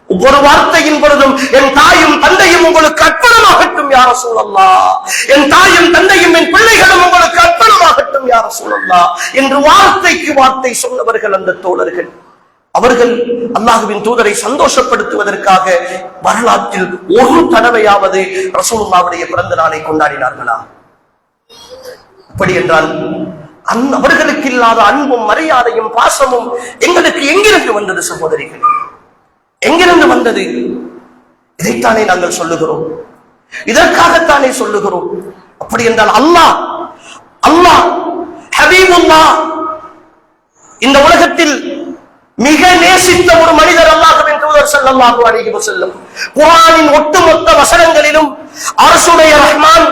ஒவ்வொரு வார்த்தையின் பொழுதும் என் தாயும் தந்தையும் உங்களுக்கு அர்ப்பணமாகட்டும் யா ரசூலல்லாஹ், என் தாயும் தந்தையும் என் பிள்ளைகளும் உங்களுக்கு அர்ப்பணமாகட்டும் யா ரசூலல்லாஹ் என்று வார்த்தைக்கு வார்த்தை சொன்னவர்கள் அந்த தோழர்கள். அவர்கள் அல்லாஹ்வின் தூதரை சந்தோஷப்படுத்துவதற்காக வரலாற்றில் ஒரு தடவையாவது ரசூலுல்லாஹ்வுடைய பிறந்த நாளை கொண்டாடினார்களா? அப்படி என்றால் அவர்களுக்கு இல்லாத அன்பும் மரியாதையும் பாசமும் எங்களுக்கு எங்கிருந்து வந்தது சகோதரிகள்? எங்கிருந்து வந்தது? இதைத்தானே நாங்கள் சொல்லுகிறோம், இதற்காகத்தானே சொல்லுகிறோம். அப்படி என்றால் அல்லாஹ் ஹபீபுல்லாஹ் இந்த உலகத்தில் மிக நேசித்த ஒரு மனிதர் அல்லாஹ்வின் தூதர் ஸல்லல்லாஹு அலைஹி வஸல்லம். குர்ஆனின் ஒட்டுமொத்த வசனங்களிலும் அரசுடைய ரஹ்மான்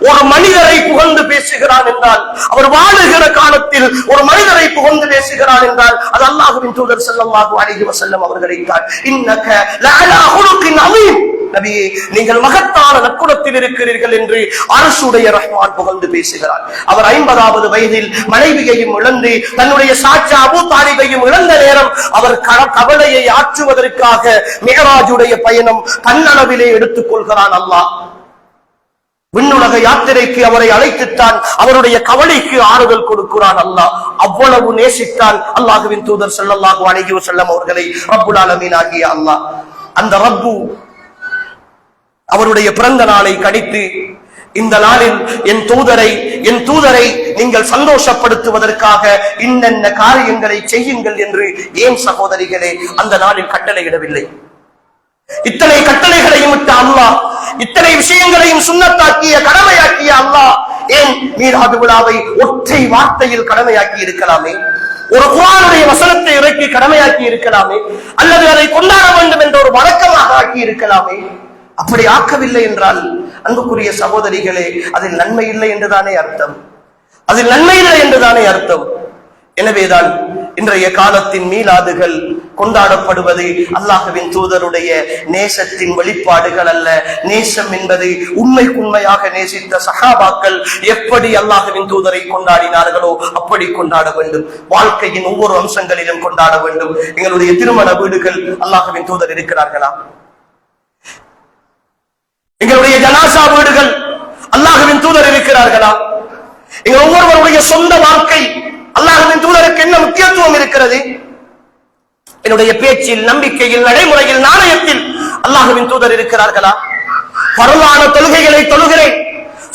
ஒரு மனிதரை புகழ்ந்து பேசுகிறான் என்றால், அவர் வாழுகிற காலத்தில் ஒரு மனிதரை புகழ்ந்து பேசுகிறான் என்றால் அது அல்லாஹ்வின் தூதர் ஸல்லல்லாஹு அலைஹி வஸல்லம் அவர்களை தான். இன்னக லஅலா ஹுலுகின் அஸீம், நபியே நீங்கள் மகத்தான நற்குணத்தில் இருக்கிறீர்கள் என்று அரசுடைய ரஹ்மான் புகழ்ந்து பேசுகிறார். அவர் 50வது வயதில் மனைவியையும் இழந்து தன்னுடைய சாட்சா அபூ தாலிபையும் இழந்த நேரம் அவர் கவலையை ஆற்றுவதற்காக மிஅராஜுடைய பயணம் தன்னளவிலே எடுத்துக் கொள்கிறான். அல்லாஹ் விண்ணுலக யாத்திரைக்கு அவரை அழைத்துத்தான் அவருடைய கவலைக்கு ஆறுதல் கொடுக்கிறான். அல்லாஹ் அவ்வளவு நேசித்தான் அல்லாஹ்வின் தூதர் ஸல்லல்லாஹு அலைஹி வஸல்லம் அவர்களை. ரப்புல் ஆலமீன் ஆகிய அல்லாஹ் அந்த ரப்பு அவருடைய பிறந்த நாளை கணித்து இந்த நாளில் என் தூதரை நீங்கள் சந்தோஷப்படுத்துவதற்காக இன்னென்ன காரியங்களை செய்யுங்கள் என்று ஏன் சகோதரிகளே அந்த நாளில் கட்டளையிடவில்லை? இத்தனை கட்டளைகளையும் விட்ட அல்லாஹ், இத்தனை விஷயங்களையும் சுன்னத்தாக்கிய கடமையாக்கிய அல்லாஹ் ஏன் மீலாது விழாவை ஒற்றை வார்த்தையில் கடமையாக்கி இருக்கலாமே? ஒரு குர்ஆனுடைய வசனத்தை இறக்கி கடமையாக்கி இருக்கலாமே? அல்லது அதை கொண்டாட வேண்டும் என்ற ஒரு வழக்கமாக ஆக்கி இருக்கலாமே? அப்படி ஆக்கவில்லை என்றால் அன்புக்குரிய சகோதரிகளே, அதில் நன்மை இல்லை என்றுதானே அர்த்தம், அதில் நன்மை இல்லை என்றுதானே அர்த்தம். எனவேதான் இன்றைய காலத்தின் மீலாதுகள் கொண்டாடப்படுவது அல்லாஹ்வின் தூதருடைய நேசத்தின் வெளிப்பாடுகள் அல்ல. நேசம் என்பது உண்மையாக நேசித்த சஹாபாக்கள் எப்படி அல்லாஹ்வின் தூதரை கொண்டாடினார்களோ அப்படி கொண்டாட வேண்டும். வாழ்க்கையின் ஒவ்வொரு அம்சங்களிலும் கொண்டாட வேண்டும். எங்களுடைய திருமண வீடுகள் அல்லாஹ்வின் தூதர் இருக்கிறார்களா? எங்களுடைய ஜனாசா வீடுகள் அல்லாஹ்வின் தூதர் இருக்கிறார்களா? எங்கள் ஒவ்வொருவருடைய சொந்த வாழ்க்கை அல்லாஹ்வின் தூதருக்கு என்ன முக்கியத்துவம் இருக்கிறது? என்னுடைய பேச்சில், நம்பிக்கையில், நடைமுறையில், நாணயத்தில் அல்லாஹ்வின் தூதர் இருக்கிறார்களா? பரவான தொழுகைகளை தொழுகிறேன்,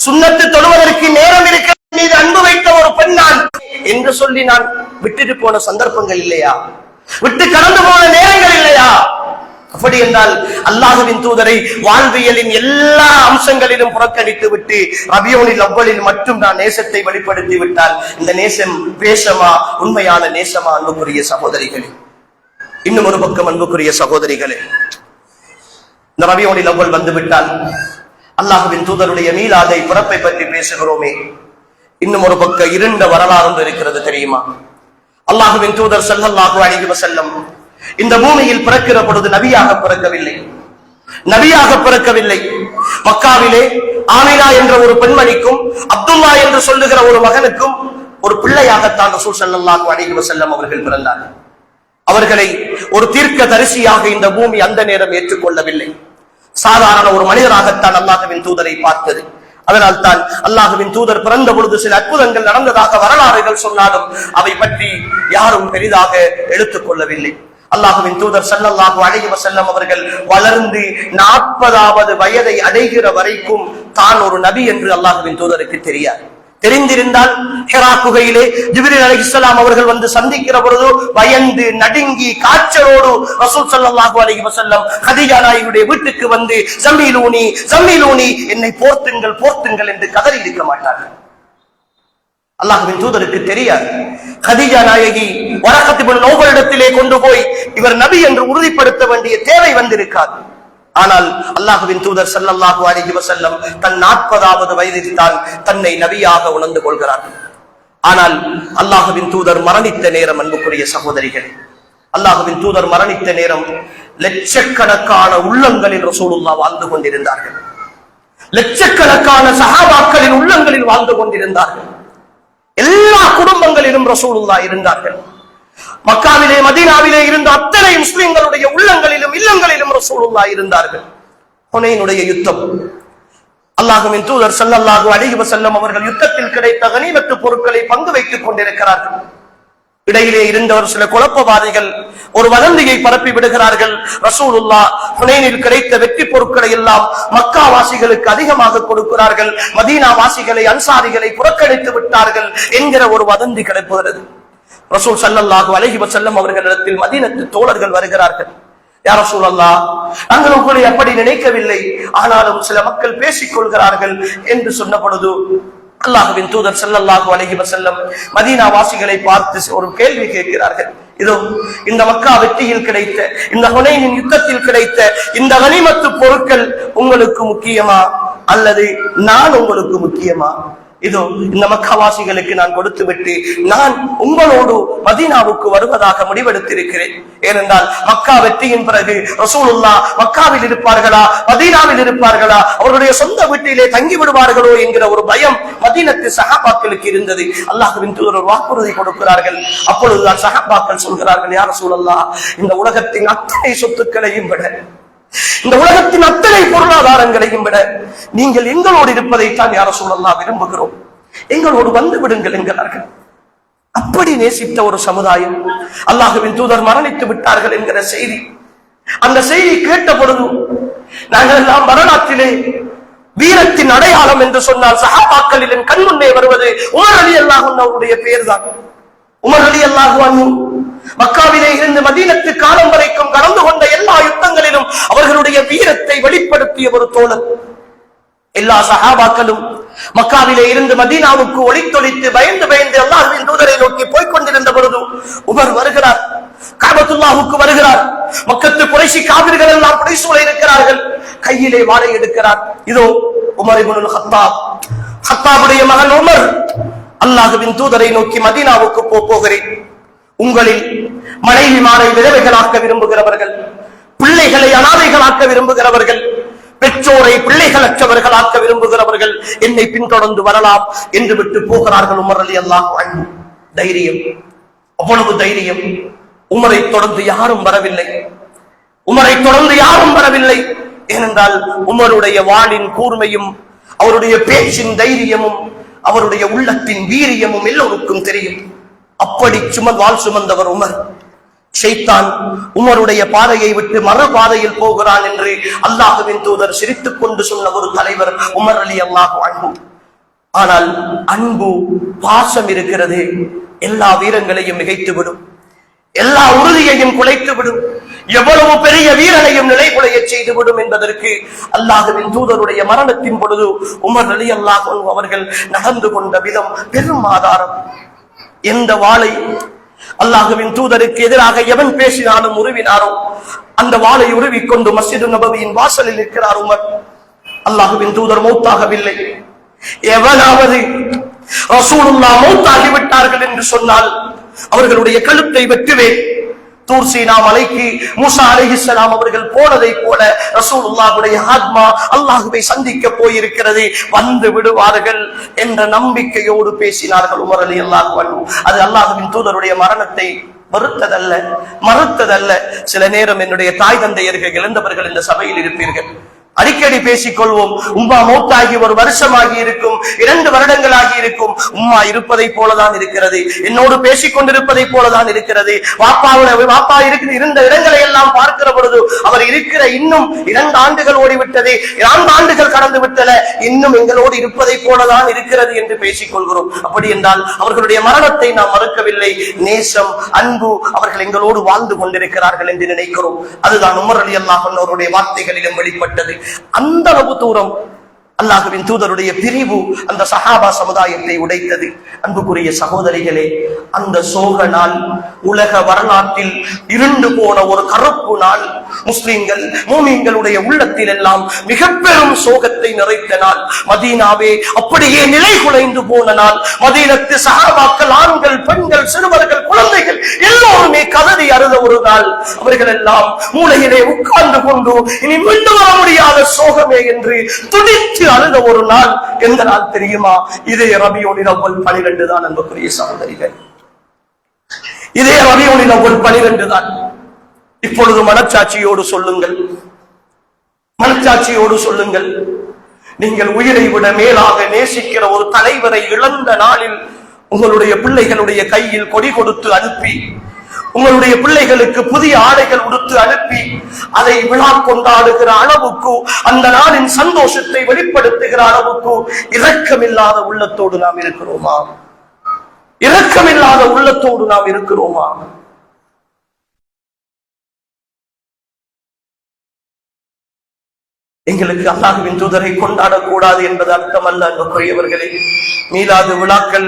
சுன்னத்து தொழுவதற்கு நேரம் இருக்கிற மீது அன்பு வைத்த ஒரு பெண்ணான் என்று சொல்லி நான் விட்டுட்டு போன சந்தர்ப்பங்கள் இல்லையா? விட்டு கடந்து போன நேரங்கள் இல்லையா? அப்படி என்றால் அல்லாஹ்வின் தூதரை வாழ்வியலின் எல்லா அம்சங்களிலும் புறக்கணித்து விட்டு ரபியுல் அவ்வலில் மட்டும் நான் நேசத்தை வெளிப்படுத்தி விட்டால் இந்த நேசம் வேஷமா, உண்மையான நேசமா? அன்புக்குரிய சகோதரிகளே, இன்னும் ஒரு பக்கம் அன்புக்குரிய சகோதரிகளே, இந்த ரபியுல் அவ்வல் வந்துவிட்டால் அல்லாஹ்வின் தூதருடைய மீலாதை பிறப்பை பற்றி பேசுகிறோமே, இன்னும் ஒரு பக்க இருண்ட வரலாறு இருக்கிறது தெரியுமா? அல்லாஹ்வின் தூதர் ஸல்லல்லாஹு அலைஹி வஸல்லம் இந்த பூமியில் பிறக்கிற பொழுது நபியாக பிறக்கவில்லை. மக்காவிலே ஆமினா என்ற ஒரு பெண்மணிக்கும் அப்துல்லா என்று சொல்லுகிற ஒரு மகனுக்கும் ஒரு பிள்ளையாகத்தான் ரசூல் ஸல்லல்லாஹு அலைஹி வஸல்லம் அவர்கள் பிறந்தார்கள். அவர்களை ஒரு தீர்க்க தரிசியாக இந்த பூமி அந்த நேரம் ஏற்றுக்கொள்ளவில்லை. சாதாரண ஒரு மனிதராகத்தான் அல்லாஹ்வின் தூதரை பார்த்தது. அதனால் தான் அல்லாஹ்வின் தூதர் பிறந்த பொழுது சில அற்புதங்கள் நடந்ததாக வரலாறுகள் சொன்னாலும் அவை பற்றி யாரும் பெரிதாக எடுத்துக் கொள்ளவில்லை. அல்லாஹ்வின் தூதர் ஸல்லல்லாஹு அலைஹி வஸல்லம் அவர்கள் வளர்ந்து 40வது வயதை அடைகிற வரைக்கும் தான் ஒரு நபி என்று அல்லாஹ்வின் தூதருக்கு தெரியாது. தெரிந்திருந்தால் ஹிரா குகையிலே ஜிப்ரீல் அலைஹிஸ்ஸலாம் அவர்கள் வந்து சந்திக்கிற பொழுது பயந்து நடுங்கி காய்ச்சலோடு ரசூல் ஸல்லல்லாஹு அலைஹி வஸல்லம் கதீஜா நாயகியுடைய வீட்டுக்கு வந்து ஜம்மீலூனி ஜம்மீலூனி, என்னை போர்த்துங்கள் போர்த்துங்கள் என்று கதறி இருக்க மாட்டார்கள். அல்லாஹ்வின் தூதருக்கு தெரியாது. கதீஜா நாயகி வரகத் இப்னு நௌஃபலிடத்திலே கொண்டு போய் இவர் நபி என்று உறுதிப்படுத்த வேண்டிய தேவை வந்திருக்காது. ஆனால் அல்லாஹ்வின் தூதர் ஸல்லல்லாஹு அலைஹி வஸல்லம் தன் 40வது வயதில் தான் தன்னை நபியாக உணர்ந்து கொள்கிறார்கள். ஆனால் அல்லாஹ்வின் தூதர் மரணித்த நேரம், அன்புக்குரிய சகோதரிகளே, அல்லாஹ்வின் தூதர் மரணித்த நேரம் லட்சக்கணக்கான உள்ளங்களில் ரசூலுல்லாஹ் வாழ்ந்து கொண்டிருந்தார்கள். லட்சக்கணக்கான சஹாபாக்களின் உள்ளங்களில் வாழ்ந்து கொண்டிருந்தார்கள். எல்லா குடும்பங்களிலும் ரசூலுல்லாஹ் இருந்தார்கள். மக்காவிலே மதீனாவிலே இருந்த அத்தனை முஸ்லிம்களுடைய உள்ளங்களிலும் இல்லங்களிலும் ரசூலுல்லாஹ் இருந்தார்கள். ஹுனைனுடைய யுத்தம், அல்லாஹ்வின் தூதர் ஸல்லல்லாஹு அலைஹி வஸல்லம் அவர்கள் யுத்தத்தில் கிடைத்த கனிமத்து பொருட்களை பங்கு வைத்துக் கொண்டிருக்கிறார்கள். இடையிலே இருந்த ஒரு சில குழப்பவாதிகள் ஒரு வதந்தியை பரப்பி விடுகிறார்கள். ரசூலுல்லாஹ் ஹுனைனில் கிடைத்த வெற்றி பொருட்களை எல்லாம் மக்கா வாசிகளுக்கு அதிகமாக கொடுக்கிறார்கள், மதீனா வாசிகளை அன்சாரிகளை புறக்கணித்து விட்டார்கள் என்கிற ஒரு வதந்தி கிடைப்புகிறது. ரசூல் ஸல்லல்லாஹு அலைஹி வஸல்லம் அவர்களிடத்தில் மதீனத்து தோழர்கள் வருகிறார்கள். யா ரசூலல்லாஹ், நாங்கள் உங்களை அப்படி நினைக்கவில்லை, ஆனாலும் சில மக்கள் பேசிக் கொள்கிறார்கள் என்று சொன்ன பொழுது அல்லாஹ்வின் தூதர் ஸல்லல்லாஹு அலைஹி வஸல்லம் மதீனா வாசிகளை பார்த்து ஒரு கேள்வி கேட்கிறார்கள். இதோ இந்த மக்கா வெற்றியில் கிடைத்த, இந்த ஹுனைனின் யுத்தத்தில் கிடைத்த இந்த கனிமத்து பொருட்கள் உங்களுக்கு முக்கியமா அல்லது நான் உங்களுக்கு முக்கியமா? இதோ இந்த மக்காவாசிகளுக்கு நான் கொடுத்து விட்டு நான் உங்களோடு மதீனாவுக்கு வருவதாக முடிவெடுத்திருக்கிறேன். ஏனென்றால் மக்கா வெற்றியின் பிறகு ரசூலுல்லாஹ் மக்காவில் இருப்பார்களா மதீனாவில் இருப்பார்களா, அவருடைய சொந்த வீட்டிலே தங்கி விடுவார்களோ என்கிற ஒரு பயம் மதீனத்து சஹாபாக்களுக்கு இருந்தது. அல்லாஹ்வின் தூதர் ஒரு வாக்குறுதி கொடுக்கிறார்கள். அப்பொழுதுதான் சஹாபாக்கள் சொல்கிறார்கள், யா ரசூலல்லாஹ், இந்த உலகத்தின் அத்தனை சொத்துக்களையும் விட, இந்த உலகத்தின் அத்தனை பொருளாதாரங்களையும் விட நீங்கள் எங்களோடு இருப்பதைத்தான் யா ரசூலல்லாஹ் விரும்புகிறோம், எங்களோடு வந்து விடுங்கள் என்கிறார்கள். அப்படி நேசித்த ஒரு சமுதாயம். அல்லாஹ்வின் தூதர் மரணித்து விட்டார்கள் என்கிற செய்தி, அந்த செய்தி கேட்ட பொழுது நாங்கள் எல்லாம் வரலாற்றிலே வீரத்தின் அடையாளம் என்று சொன்னால் சஹாபாக்களில் என் கண் முன்னே வருவது உமர் ரலியல்லாஹு அன்ஹு அவருடைய பெயர் தான். உமர் ரலியல்லாஹு அன்ஹு மக்காவிலே இருந்து மதீனத்து காலம் வரைக்கும் கடந்து கொண்ட எல்லா யுத்தங்களிலும் அவர்களுடைய வீரத்தை வெளிப்படுத்திய ஒரு தோழர். எல்லா சஹாபாக்களும் மக்காவிலே இருந்து மதீனாவுக்கு ஒளித்தொழித்து பயந்து பயந்து அல்லாஹ்வின் தூதரை நோக்கி போய்கொண்டிருந்த பொழுது உமர் வருகிறார், கஅபத்துல்லாஹுக்கு வருகிறார். மக்கத்து குறைஷி காபிர்கள் எல்லாம் புடைசூழ இருக்கிறார்கள். கையிலே வாளை எடுக்கிறார். இதோ உமர் இப்னுல் கத்தாப், கத்தாபுடைய மகன் உமர், அல்லாஹ்வின் தூதரை நோக்கி மதீனாவுக்கு போகிறேன். உங்களில் மனைவிமாரை விதவைகளாக்க விரும்புகிறவர்கள், பிள்ளைகளை அனாதைகளாக்க விரும்புகிறவர்கள், பெற்றோரை பிள்ளைகளற்றவர்களாக்க விரும்புகிறவர்கள் என்னை பின்தொடர்ந்து வரலாம் என்று விட்டு போகிறார்கள். உமர் ரலியல்லாஹு அன்ஹு தைரியம், அவ்வளவு தைரியம். உமரை தொடர்ந்து யாரும் வரவில்லை, உமரை தொடர்ந்து யாரும் வரவில்லை. ஏனென்றால் உமருடைய வாளின் கூர்மையும் அவருடைய பேச்சின் தைரியமும் அவருடைய உள்ளத்தின் வீரியமும் எல்லோருக்கும் தெரியும். அப்படி வாள் சுமந்தவர் உமர். ஷைத்தான் உமருடைய பாதையை விட்டு மறு பாதையில் போகிறான் என்று அல்லாஹ்வின் தூதர் சிரித்துக் கொண்டு சொன்ன ஒரு தலைவர் உமர் ரலியல்லாஹு அன்ஹு. ஆனால் அன்பு பாசம் இருக்கிறது, எல்லா வீரங்களையும் மிகைத்துவிடும், எல்லா உறுதியையும் குலைத்துவிடும், எவ்வளவு பெரிய வீரனையும் நிலைகுலைய செய்துவிடும் என்பதற்கு அல்லாஹ்வின் தூதருடைய மரணத்தின் பொழுது உமர் ரலியல்லாஹு அன்ஹு அவர்கள் நடந்து கொண்ட விதம் பெரும் ஆதாரம். எந்த வாளை அல்லாஹ்வின் தூதருக்கு எதிராக எவன் பேசினாலும் உருவினாரோ அந்த வாளை உருவிக்கொண்டு மஸ்ஜிது நபவியின் வாசலில் இருக்கிறார் உமர். அல்லாஹ்வின் தூதர் மௌத்தாகவில்லை. எவனாவது ரசூலுல்லாஹ் மௌத்தாகிவிட்டார்கள் என்று சொன்னால் அவர்களுடைய கழுத்தை வெட்டுவேன். தூர் சீனா மலைக்கு மூசா அலைஹிஸ்ஸலாம் அவர்கள் போனதை போல ரசூலுல்லாஹுடைய ஆத்மா அல்லாஹ்வை சந்திக்க போயிருக்கிறது, வந்து விடுவார்கள் என்ற நம்பிக்கையோடு பேசினார்கள் உமர் ரலியல்லாஹு அன்ஹு. அது அல்லாஹ்வின் தூதருடைய மரணத்தை மறுத்ததல்ல. சில நேரம் என்னுடைய தாய் தந்தையர்கள் இழந்தவர்கள் இந்த சபையில் இருப்பீர்கள். அடிக்கடி பேசிக்கொள்வோம். உம்மா மௌத்தாகி 1 வருஷமாகி இருக்கும், 2 வருடங்களாகி இருக்கும். உம்மா இருப்பதை போலதான் இருக்கிறது, என்னோடு பேசிக் கொண்டிருப்பதை போலதான் இருக்கிறது. வாப்பா இருந்த இடங்களை எல்லாம் பார்க்கிற பொழுது அவர் இருக்கிற இன்னும் 2 ஆண்டுகள் ஓடிவிட்டது, 4 ஆண்டுகள் கடந்து விட்டன, இன்னும் எங்களோடு இருப்பதை போலதான் இருக்கிறது என்று பேசிக் கொள்கிறோம். அப்படி என்றால் அவர்களுடைய மரணத்தை நாம் மறுக்கவில்லை. நேசம், அன்பு, அவர்கள் எங்களோடு வாழ்ந்து கொண்டிருக்கிறார்கள் என்று நினைக்கிறோம். அதுதான் உமர் ரலியல்லாஹு அன்ஹு அவருடைய வார்த்தைகளிலும் வெளிப்பட்டது. அந்த அளவு தூரம் அல்லாஹ்வின் தூதருடைய பிரிவு அந்த சஹாபா சமுதாயத்தை உடைத்தது. அன்புக்குரிய சகோதரிகளே, அந்த சோக நாள் உலக வரலாற்றில் இருண்டு போன ஒரு கருப்பு நாள். முஸ்லிம்கள் மூமின்களுடைய உள்ளத்தில் எல்லாம் மிக பெரும் சோகத்தை நிறைத்த நாள். மதீனாவே அப்படியே நிலை குலைந்து போன நாள். மதீனத்து சஹாபாக்கள், ஆண்கள், பெண்கள், சிறுவர்கள், குழந்தைகள் எல்லோருமே கதறி அழுத ஒரு நாள். அவர்கள் எல்லாம் மூலையிலே உட்கார்ந்து கொண்டு இனி மீண்டு வர முடியாத சோகமே என்று துடித்து அழுத ஒரு நாள். எந்த நாள் தெரியுமா? இதே ரபியுல் அவ்வல் 12 தான். அன்புக்குரிய சகோதரிகள், இதே ரபியுல் அவ்வல் 12 தான். இப்பொழுது மனச்சாட்சியோடு சொல்லுங்கள், நீங்கள் உயிரை விட மேலாக நேசிக்கிற ஒரு தலைவரை இழந்த நாளில் உங்களுடைய பிள்ளைகளுடைய கையில் கொடி கொடுத்து அனுப்பி, உங்களுடைய பிள்ளைகளுக்கு புதிய ஆடைகள் உடுத்து அனுப்பி அதை விழா கொண்டாடுகிற அளவுக்கு, அந்த நாளின் சந்தோஷத்தை வெளிப்படுத்துகிற அளவுக்கு இரக்கமில்லாத உள்ளத்தோடு நாம் இருக்கிறோமா? இரக்கமில்லாத உள்ளத்தோடு நாம் இருக்கிறோமா? எங்களுக்கு அல்லாஹ்வின் தூதரை கொண்டாடக்கூடாது என்பது அர்த்தமல்ல. அன்புக்குரியவர்களே, மீலாது விழாக்கள்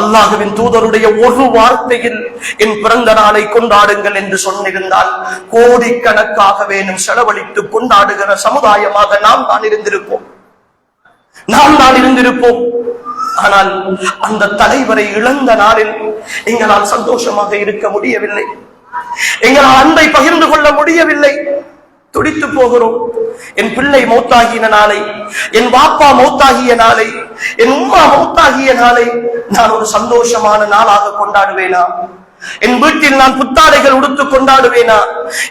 அல்லாஹ்வின் தூதருடைய ஒரு வார்த்தையில் என் பிறந்த நாளை கொண்டாடுங்கள் என்று சொன்னிருந்தால் கோடிக்கணக்காக வேணும் செலவழித்து கொண்டாடுகிற சமுதாயமாக நாம் தான் இருந்திருப்போம். ஆனால் அந்த தலைவரை இழந்த நாளில் எங்களால் சந்தோஷமாக இருக்க முடியவில்லை, எங்களால் அன்பை பகிர்ந்து கொள்ள முடியவில்லை. துடித்து போகிறோம். என் பிள்ளை மௌத்தாகிய நாளை, என் பாப்பா மௌத்தாகிய நாளை, என் உம்மா மௌத்தாகிய நாளை நான் ஒரு சந்தோஷமான நாளாக கொண்டாடுவேனா? என் வீட்டில் நான் புத்தாடைகள் உடுத்து கொண்டாடுவேனா?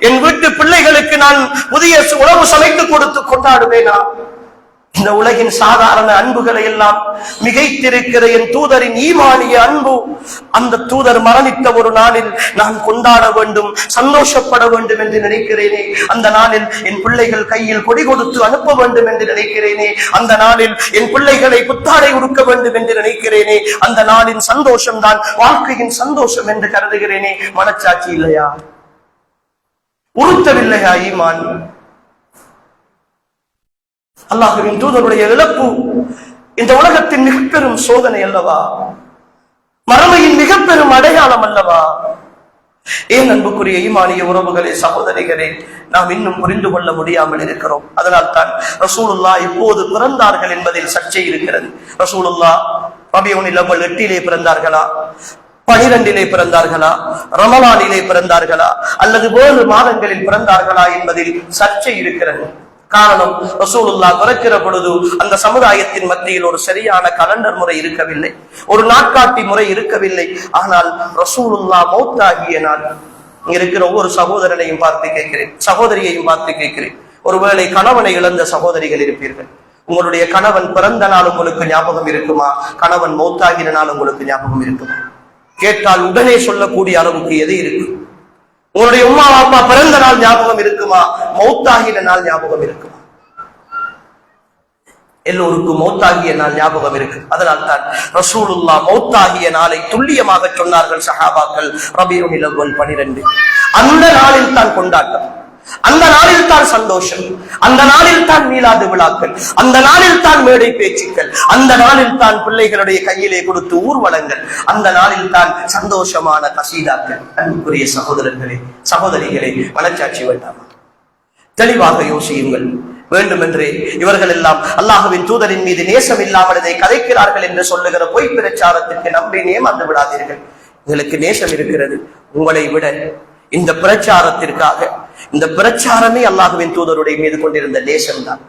என் வீட்டு பிள்ளைகளுக்கு நான் புதிய உணவு சமைத்து கொடுத்து கொண்டாடுவேனா? இந்த உலகின் சாதாரண அன்புகளை எல்லாம் மிகைத்திருக்கிற என் தூதரின் ஈமானிய அன்பு, அந்த தூதர் மரணித்த ஒரு நாளில் நான் கொண்டாட வேண்டும், சந்தோஷப்பட வேண்டும் என்று நினைக்கிறேனே. அந்த நாளில் என் பிள்ளைகள் கையில் கொடி கொடுத்து அனுப்ப வேண்டும் என்று நினைக்கிறேனே. அந்த நாளில் என் பிள்ளைகளை புத்தாடை உடுக்க வேண்டும் என்று நினைக்கிறேனே. அந்த நாளின் சந்தோஷம் தான் வாழ்க்கையின் சந்தோஷம் என்று கருதுகிறேனே. மனச்சாட்சி இல்லையா? உறுத்தவில்லையா ஈமான்? அல்லாஹ்வின் தூதருடைய இழப்பு இந்த உலகத்தின் மிக பெரும் சோதனை அல்லவா? மறுமையின் மிக பெரும் அடையாளம் அல்லவா? ஏன் அன்புக்குரிய ஈமானிய உறவுகளே, சகோதரிகளே, நாம் இன்னும் புரிந்து கொள்ள முடியாமல் இருக்கிறோம். அதனால் தான் ரசூலுல்லாஹ் எப்போது பிறந்தார்கள் என்பதில் சர்ச்சை இருக்கிறது. ரசூலுல்லாஹ் ரபியுல் அவ்வல் 8 பிறந்தார்களா, 12 பிறந்தார்களா, ரமலானிலே பிறந்தார்களா, அல்லது வேறு மாதங்களில் பிறந்தார்களா என்பதில் சர்ச்சை இருக்கிறது. காரணம், ரசூலுல்லாஹ் பிறக்கிற பொழுது அந்த சமுதாயத்தின் மத்தியில் ஒரு சரியான கலண்டர் முறை இருக்கவில்லை, ஒரு நாட்காட்டி முறை இருக்கவில்லை. ஆனால் ரசூலுல்லாஹ் மௌத்தாகிய நாள், இங்க இருக்கிற ஒவ்வொரு சகோதரனையும் பார்த்து கேட்கிறேன், சகோதரியையும் பார்த்து கேட்கிறேன். ஒருவேளை கணவனை இழந்த சகோதரிகள் இருப்பீர்கள். உங்களுடைய கணவன் பிறந்த நாள் உங்களுக்கு ஞாபகம் இருக்குமா? கணவன் மௌத்தாகிற நாள் உங்களுக்கு ஞாபகம் இருக்குமா? கேட்டால் உடனே சொல்லக்கூடிய அளவுக்கு எது இருக்கு? உங்களுடைய உம்மா அப்பா பிறந்த நாள் ஞாபகம் இருக்குமா? மௌத்தாகிய நாள் ஞாபகம் இருக்குமா? எல்லோருக்கும் மௌத்தாகிய நாள் ஞாபகம் இருக்கு. அதனால் தான் ரசூலுல்லாஹ் மௌத்தாகிய நாளை துல்லியமாக சொன்னார்கள் சஹாபாக்கள். ரபியுல் அவ்வல் 12 அந்த நாளில் தான் கொண்டாட்டம். அந்த நாளில் தான் சந்தோஷம், அந்த நாளில் தான் மீலாது விழாக்கள், அந்த நாளில் தான் மேடை பேச்சுக்கள், அந்த நாளில் தான் பிள்ளைகளுடைய கையிலே கொடுத்து ஊர்வலங்கள், அந்த நாளில் தான் சந்தோஷமான கசீதாக்கள். அன்புக்குரிய சகோதரர்களே சகோதரிகளே, மனச்சாட்சி வேண்டாமா? தெளிவாக யோசியுங்கள். வேண்டுமென்றே இவர்கள் எல்லாம் அல்லாஹ்வின் தூதரின் மீது நேசம் இல்லாமல் இதை கதைக்கிறார்கள் என்று சொல்லுகிற பொய் பிரச்சாரத்திற்கு நம்பி ஏமாந்து விடாதீர்கள். உங்களுக்கு நேசம் இருக்கிறது. உங்களை விட இந்த பிரச்சாரத்திற்காக, இந்த பிரச்சாரமே அல்லாஹ்வின் தூதருடைய மீது கொண்டிருந்த நேசம் தான்.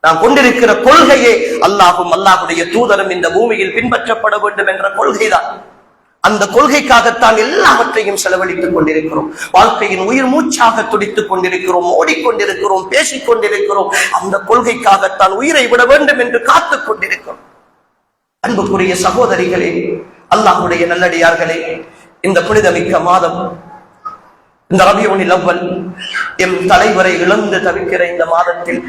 நாம் கொண்டிருக்கிற கொள்கையே அல்லாஹும் அல்லாஹுடைய தூதரும் இந்த பூமியில் பின்பற்றப்பட வேண்டும் என்ற கொள்கைதான். அந்த கொள்கைக்காகத்தான் எல்லாவற்றையும் செலவழித்துக் கொண்டிருக்கிறோம். வாழ்க்கையின் உயிர் மூச்சாக துடித்துக் கொண்டிருக்கிறோம், ஓடிக்கொண்டிருக்கிறோம், பேசிக் கொண்டிருக்கிறோம். அந்த கொள்கைக்காகத்தான் உயிரை விட வேண்டும் என்று காத்துக் கொண்டிருக்கிறோம். அன்புக்குரிய சகோதரிகளே, அல்லாஹ்வுடைய நல்லடியார்களே, இந்த புனிதமிக்க மாதம், இந்த ரபியுல் அவ்வல், எம் தலைவரை இழந்து தவிக்கிற இந்த மாதத்தில்,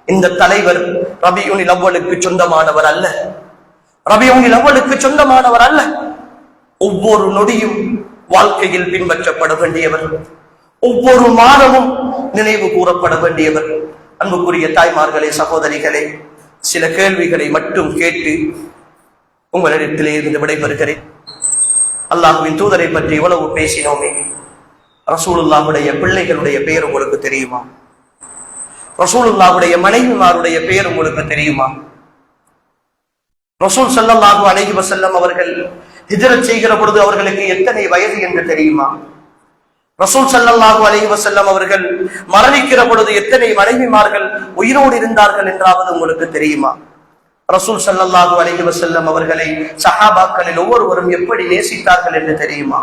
இந்த தலைவர் ரபியுல் அவ்வலுக்கு சொந்தமானவர் அல்ல, ரபியுல் அவ்வலுக்கு சொந்தமானவர் அல்ல. ஒவ்வொரு நொடியும் வாழ்க்கையில் பின்பற்றப்பட வேண்டியவர், ஒவ்வொரு மாதமும் நினைவு கூறப்பட வேண்டியவர். அன்புக்குரிய தாய்மார்களே சகோதரிகளே, சில கேள்விகளை மட்டும் கேட்டு உங்களிடத்திலே இருந்து விடைபெறுகிறேன். அல்லாஹ்வின் தூதரை பற்றி எவ்வளவு பேசினோமே, ரசூலுல்லாஹுடைய பிள்ளைகளுடைய பெயர் உங்களுக்கு தெரியுமா? ரசூலுல்லாஹுடைய மனைவிமாருடைய பெயர் உங்களுக்கு தெரியுமா? ரசூல் ஸல்லல்லாஹு அலைஹி வஸல்லம் அவர்கள் ஹிஜ்ரத் செய்கிற பொழுது அவர்களுக்கு எத்தனை வயது என்று தெரியுமா? ரசூல் ஸல்லல்லாஹு அலைஹி வஸல்லம் அவர்கள் மரணிக்கிற பொழுது எத்தனை மனைவிமார்கள் உயிரோடு இருந்தார்கள் என்றாவது உங்களுக்கு தெரியுமா? ரசூல் ஸல்லல்லாஹு அலைஹி வஸல்லம் அவர்களை சஹாபாக்களில் ஒவ்வொருவரும் எப்படி நேசித்தார்கள் என்று தெரியுமா?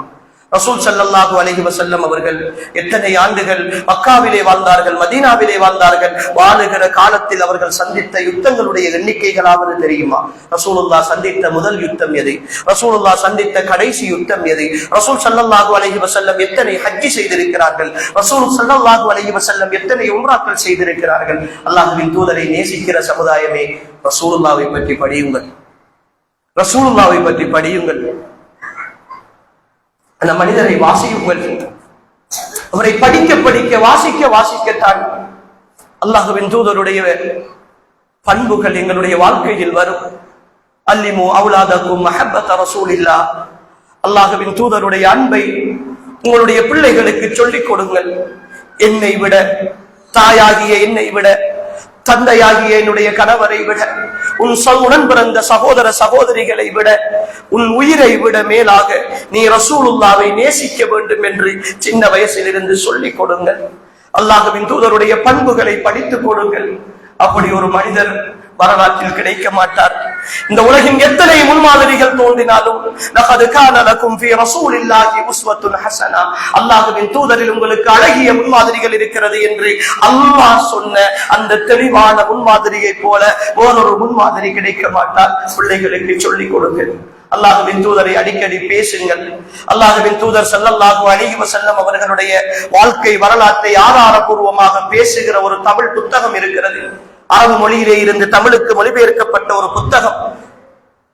ரசூல் ஸல்லல்லாஹு அலைஹி வஸல்லம் அவர்கள் எத்தனை ஆண்டுகள் மக்காவிலே வாழ்ந்தார்கள், மதீனாவிலே வாழ்ந்தார்கள். வாழுகிற காலத்தில் அவர்கள் சந்தித்த யுத்தங்களுடைய எண்ணிக்கைகளாவது தெரியுமா? ரசூலுல்லாஹ் சந்தித்த முதல் யுத்தம் எது? ரசூலுல்லாஹ் சந்தித்த கடைசி யுத்தம் எது? ரசூல் ஸல்லல்லாஹு அலைஹி வஸல்லம் எத்தனை ஹஜ் செய்திருக்கிறார்கள்? ரசூல் ஸல்லல்லாஹு அலைஹி வஸல்லம் எத்தனை உம்ராக்கள் செய்திருக்கிறார்கள்? அல்லாஹ்வின் தூதரை நேசிக்கிற சமுதாயமே, ரசூலுல்லாஹ்வை பற்றி படியுங்கள், ரசூலுல்லாஹ்வை பற்றி படியுங்கள். அந்த மனிதரை வாசியுங்கள். அவரை படிக்க படிக்க, வாசிக்க வாசிக்கத்தான் அல்லாஹ்வின் தூதருடைய பண்புகள் எங்களுடைய வாழ்க்கையில் வரும். அல்லிமு அவுலாதக்கும் மஹப்பத ரசூலில்லாஹ், அல்லாஹ்வின் தூதருடைய அன்பை உங்களுடைய பிள்ளைகளுக்கு சொல்லிக் கொடுங்கள். என்னை விட, தாயாகிய என்னை விட, தந்தையாகிய என்னுடைய கணவரை விட, உன் உடன் பிறந்த சகோதர சகோதரிகளை விட, உன் உயிரை விட மேலாக நீ ரசூலுல்லாவை நேசிக்க வேண்டும் என்று சின்ன வயசிலிருந்து சொல்லிக் கொடுங்கள். அல்லாஹ்வின் தூதருடைய பண்புகளை படித்துக் கொடுங்கள். அப்படி ஒரு மனிதர் வரலாற்றில் கிடைக்க மாட்டார். இந்த உலகின் எத்தனை முன்மாதிரிகள் தோன்றினாலும் லகத் கான லகும் ஃபீ ரசூலில்லாஹி உஸ்வத்துன் ஹஸனா, அல்லாஹ்வின் தூதரில் உங்களுக்கு அழகிய முன்மாதிரிகள் இருக்கிறது என்று அல்லாஹ் சொன்ன அந்த தெளிவான முன்மாதிரியை போல வேறொரு முன்மாதிரி கிடைக்க மாட்டார். பிள்ளைகளுக்கு சொல்லிக் கொடுங்கள். அல்லாஹ்வின் தூதரை அடிக்கடி பேசுங்கள். அல்லாஹ்வின் தூதர் ஸல்லல்லாஹு அலைஹி வஸல்லம் அவர்களுடைய வாழ்க்கை வரலாற்றை ஆதாரபூர்வமாக பேசுகிற ஒரு தமிழ் புத்தகம் இருக்கிறது. அரபு மொழியிலே இருந்து தமிழுக்கு மொழிபெயர்க்கப்பட்ட ஒரு புத்தகம்.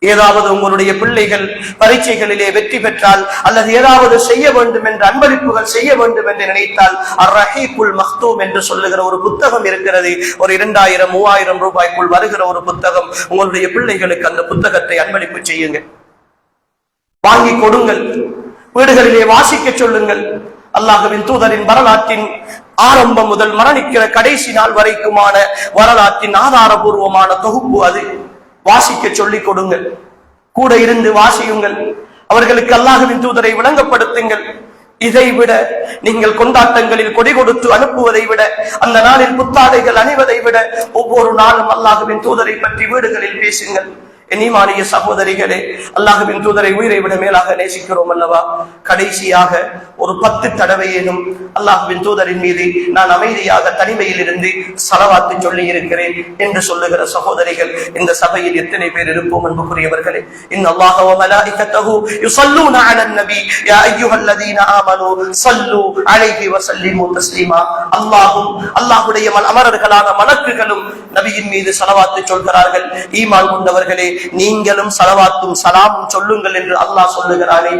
ஏதாவது உங்களுடைய பிள்ளைகள் பரீட்சைகளிலே வெற்றி பெற்றால், அல்லது ஏதாவது செய்ய வேண்டும் என்ற அன்பளிப்புகள் செய்ய வேண்டும் என்று நினைத்தால், அர்-ரஹீக்குல் மக்தூம் என்று சொல்லுகிற ஒரு புத்தகம் இருக்கிறது. ஒரு 2000-3000 ரூபாய்க்குள் வருகிற ஒரு புத்தகம். உங்களுடைய பிள்ளைகளுக்கு அந்த புத்தகத்தை அன்பளிப்பு செய்யுங்கள், வாங்கி கொடுங்கள், வீடுகளிலே வாசிக்க சொல்லுங்கள். அல்லாஹ்வின் தூதரின் வரலாற்றின் ஆரம்பம் முதல் மரணிக்கிற கடைசி நாள் வரைக்குமான வரலாற்றின் ஆதாரபூர்வமான தொகுப்பு அது. வாசிக்க சொல்லிக் கொடுங்கள், கூட இருந்து வாசியுங்கள், அவர்களுக்கு அல்லாஹ்வின் தூதரை விளங்கப்படுத்துங்கள். இதை விட, நீங்கள் கொண்டாட்டங்களில் கொடி கொடுத்து அனுப்புவதை விட, அந்த நாளில் புத்தாடைகள் அணிவதை விட, ஒவ்வொரு நாளும் அல்லாஹ்வின் தூதரை பற்றி வீடுகளில் பேசுங்கள். ஈமானிய சகோதரிகளே, அல்லாஹ்வின் தூதரை உயிரை விட மேலாக நேசிக்கிறோம் அல்லவா? கடைசியாக ஒரு 10 தடவையேனும் அல்லாஹ்வின் தூதரின் மீது நான் அமைதியாக தனிமையில் இருந்து ஸலவாத்து சொல்லி இருக்கிறேன் என்று சொல்லுகிற சகோதரிகள் இந்த சபையில் எத்தனை பேர் இருப்போம்? அன்புக்குரியவர்களே, இன்னல்லாஹ வ மலாயிகத்தஹு யுஸல்லூன அலன் நபி யா அய்யுஹல்லதீன ஆமனூ ஸல்லூ அலைஹி வ ஸல்லிமூ தஸ்லீமா. அல்லாஹ்வுடைய அமரர்களான மலக்குகளும் நபியின் மீது ஸலவாத்து சொல்கிறார்கள். ஈமான் கொண்டவர்களே, நீங்களும் ஸலவாத்தும் ஸலாமும் சொல்லுங்கள் என்று அல்லாஹ் சொல்லுகிறானே.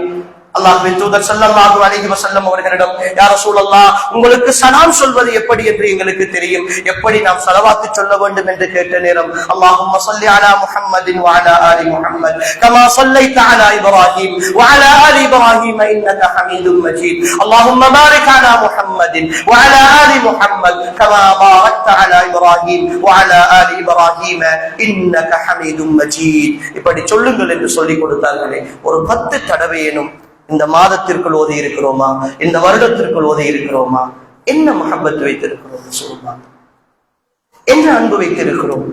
அல்லாஹ்வின் தூதர் ஸல்லல்லாஹு அலைஹி வஸல்லம் அவர்களிடம், யா ரசூலல்லாஹ், உங்களுக்கு சலாம் சொல்வது எப்படி என்று எங்களுக்கு தெரியும், எப்படி நாம் ஸலவாத்து சொல்ல வேண்டும் என்று கேட்ட நேரம், அல்லாஹும்ம ஸல்லி அலா முஹம்மதின் வ அலா ஆலி முஹம்மத் கமா ஸல்லைத அலா இப்ராஹீம் வ அலா ஆலி இப்ராஹீம் இன்னக ஹமீதும் மஜீத். அல்லாஹும்ம பாரிக் அலா முஹம்மதின் வ அலா ஆலி முஹம்மத் கமா பாரக்த அலா இப்ராஹீம் வ அலா ஆலி இப்ராஹீம் இன்னக ஹமீதும் மஜீத். இப்படி சொல்லுங்கள் என்று சொல்லிக் கொடுத்தார்களே. ஒரு 10 தடவையேனும் இந்த மாதத்திற்குள் ஓதி இருக்கிறோமா? இந்த வருடத்திற்குள் ஓதி இருக்கிறோமா? என்ன மஹப்பத் வைத்திருக்கிறோம்? சொல்லுமா, என்ன அன்பு வைத்திருக்கிறோம்?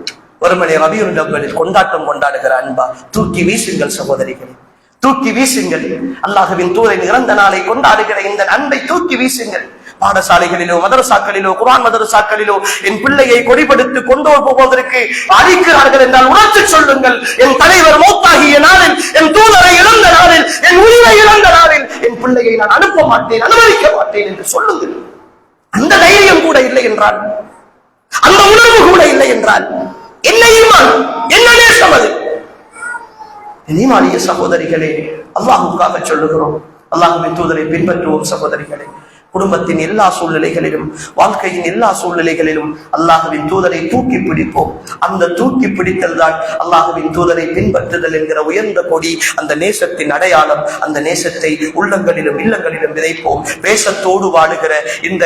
ஒருமணி ரபியுல் அவ்வலில் கொண்டாட்டம் கொண்டாடுகிற அன்பா? தூக்கி வீசுங்கள் சகோதரிகளே, தூக்கி வீசுங்கள். அல்லாஹ்வின் தூதரின் இறந்த நாளை கொண்டாடுகிற இந்த அன்பை தூக்கி வீசுங்கள். பாடசாலைகளிலோ மதரசாக்களிலோ குர்ஆன் மதரசாக்களிலோ என் பிள்ளையை கொடிபடுத்து கொண்டு போவதற்கு அழைக்கிறார்கள் என்றால் உணர்த்து சொல்லுங்கள். என் தலைவர் மௌத்தாகிய நாளில், என் தூதரை இழந்த நாளில், என் உயிரை இழந்த நாளில் என் பிள்ளையை நான் அனுப்ப மாட்டேன், அனுமதிக்க மாட்டேன் என்று சொல்லுங்கள். அந்த தைரியம் கூட இல்லை என்றால், அந்த உணர்வு கூட இல்லை என்றால் என்ன ஈமான், என்ன நேசம் அது? ஈமானிய சகோதரிகளே, அல்லாஹ்வுக்காக சொல்லுகிறோம். அல்லாஹ்வின் தூதரை பின்பற்றுவோம் சகோதரிகளே. குடும்பத்தின் எல்லா சூழ்நிலைகளிலும், வாழ்க்கையின் எல்லா சூழ்நிலைகளிலும் அல்லாஹ்வின் தூதரை தூக்கி பிடிப்போம். அந்த தூக்கி பிடித்தல் தான் அல்லாஹ்வின் தூதரை பின்பற்றுதல் என்கிற உயர்ந்த கொடி. அந்த நேசத்தின் அடையாளம். அந்த நேசத்தை உள்ளங்களிலும் இல்லங்களிலும் விதைப்போம். வேஷத்தோடு வாழுகிற இந்த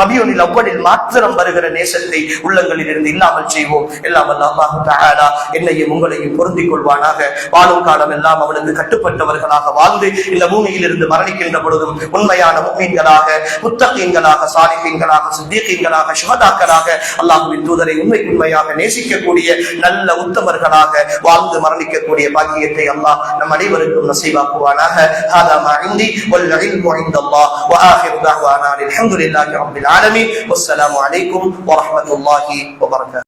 ரபியுல் அவ்வலில் மாத்திரம் வருகிற நேசத்தை உள்ளங்களில் இருந்து இல்லாமல் செய்வோம். எல்லாம் அல்லாஹ் தஆலா என்னையும் உங்களையும் பொருந்திக் கொள்வானாக. வாழும் காலம் எல்லாம் அவனுக்கு கட்டுப்பட்டவர்களாக வாழ்ந்து இந்த பூமியில் இருந்து மரணிக்கின்ற பொழுதும் உண்மையான முஃமின்களாக, முத்தகீன்களாக, சாலிஹீன்களாக, சித்தீகீன்களாக, ஷுஹதாக்களாக, அல்லாஹ்வின் தூதரை உண்மையாக நேசிக்கக்கூடிய நல்ல உத்தமர்களாக வாழ்ந்து மரணிக்கக்கூடிய பாக்கியத்தை அல்லாஹ் நம் அனைவருக்கும் நசீபாக்குவானாக. ஹாதா மா இன்தி வல் இல்மு இன்தல்லாஹ் வ ஆகிரு தஅவானா அல்ஹம்துலில்லாஹி ரப்பில் ஆலமீன். வஸ்ஸலாமு அலைக்கும் வ ரஹ்மத்துல்லாஹி வ பரகாத்துஹு.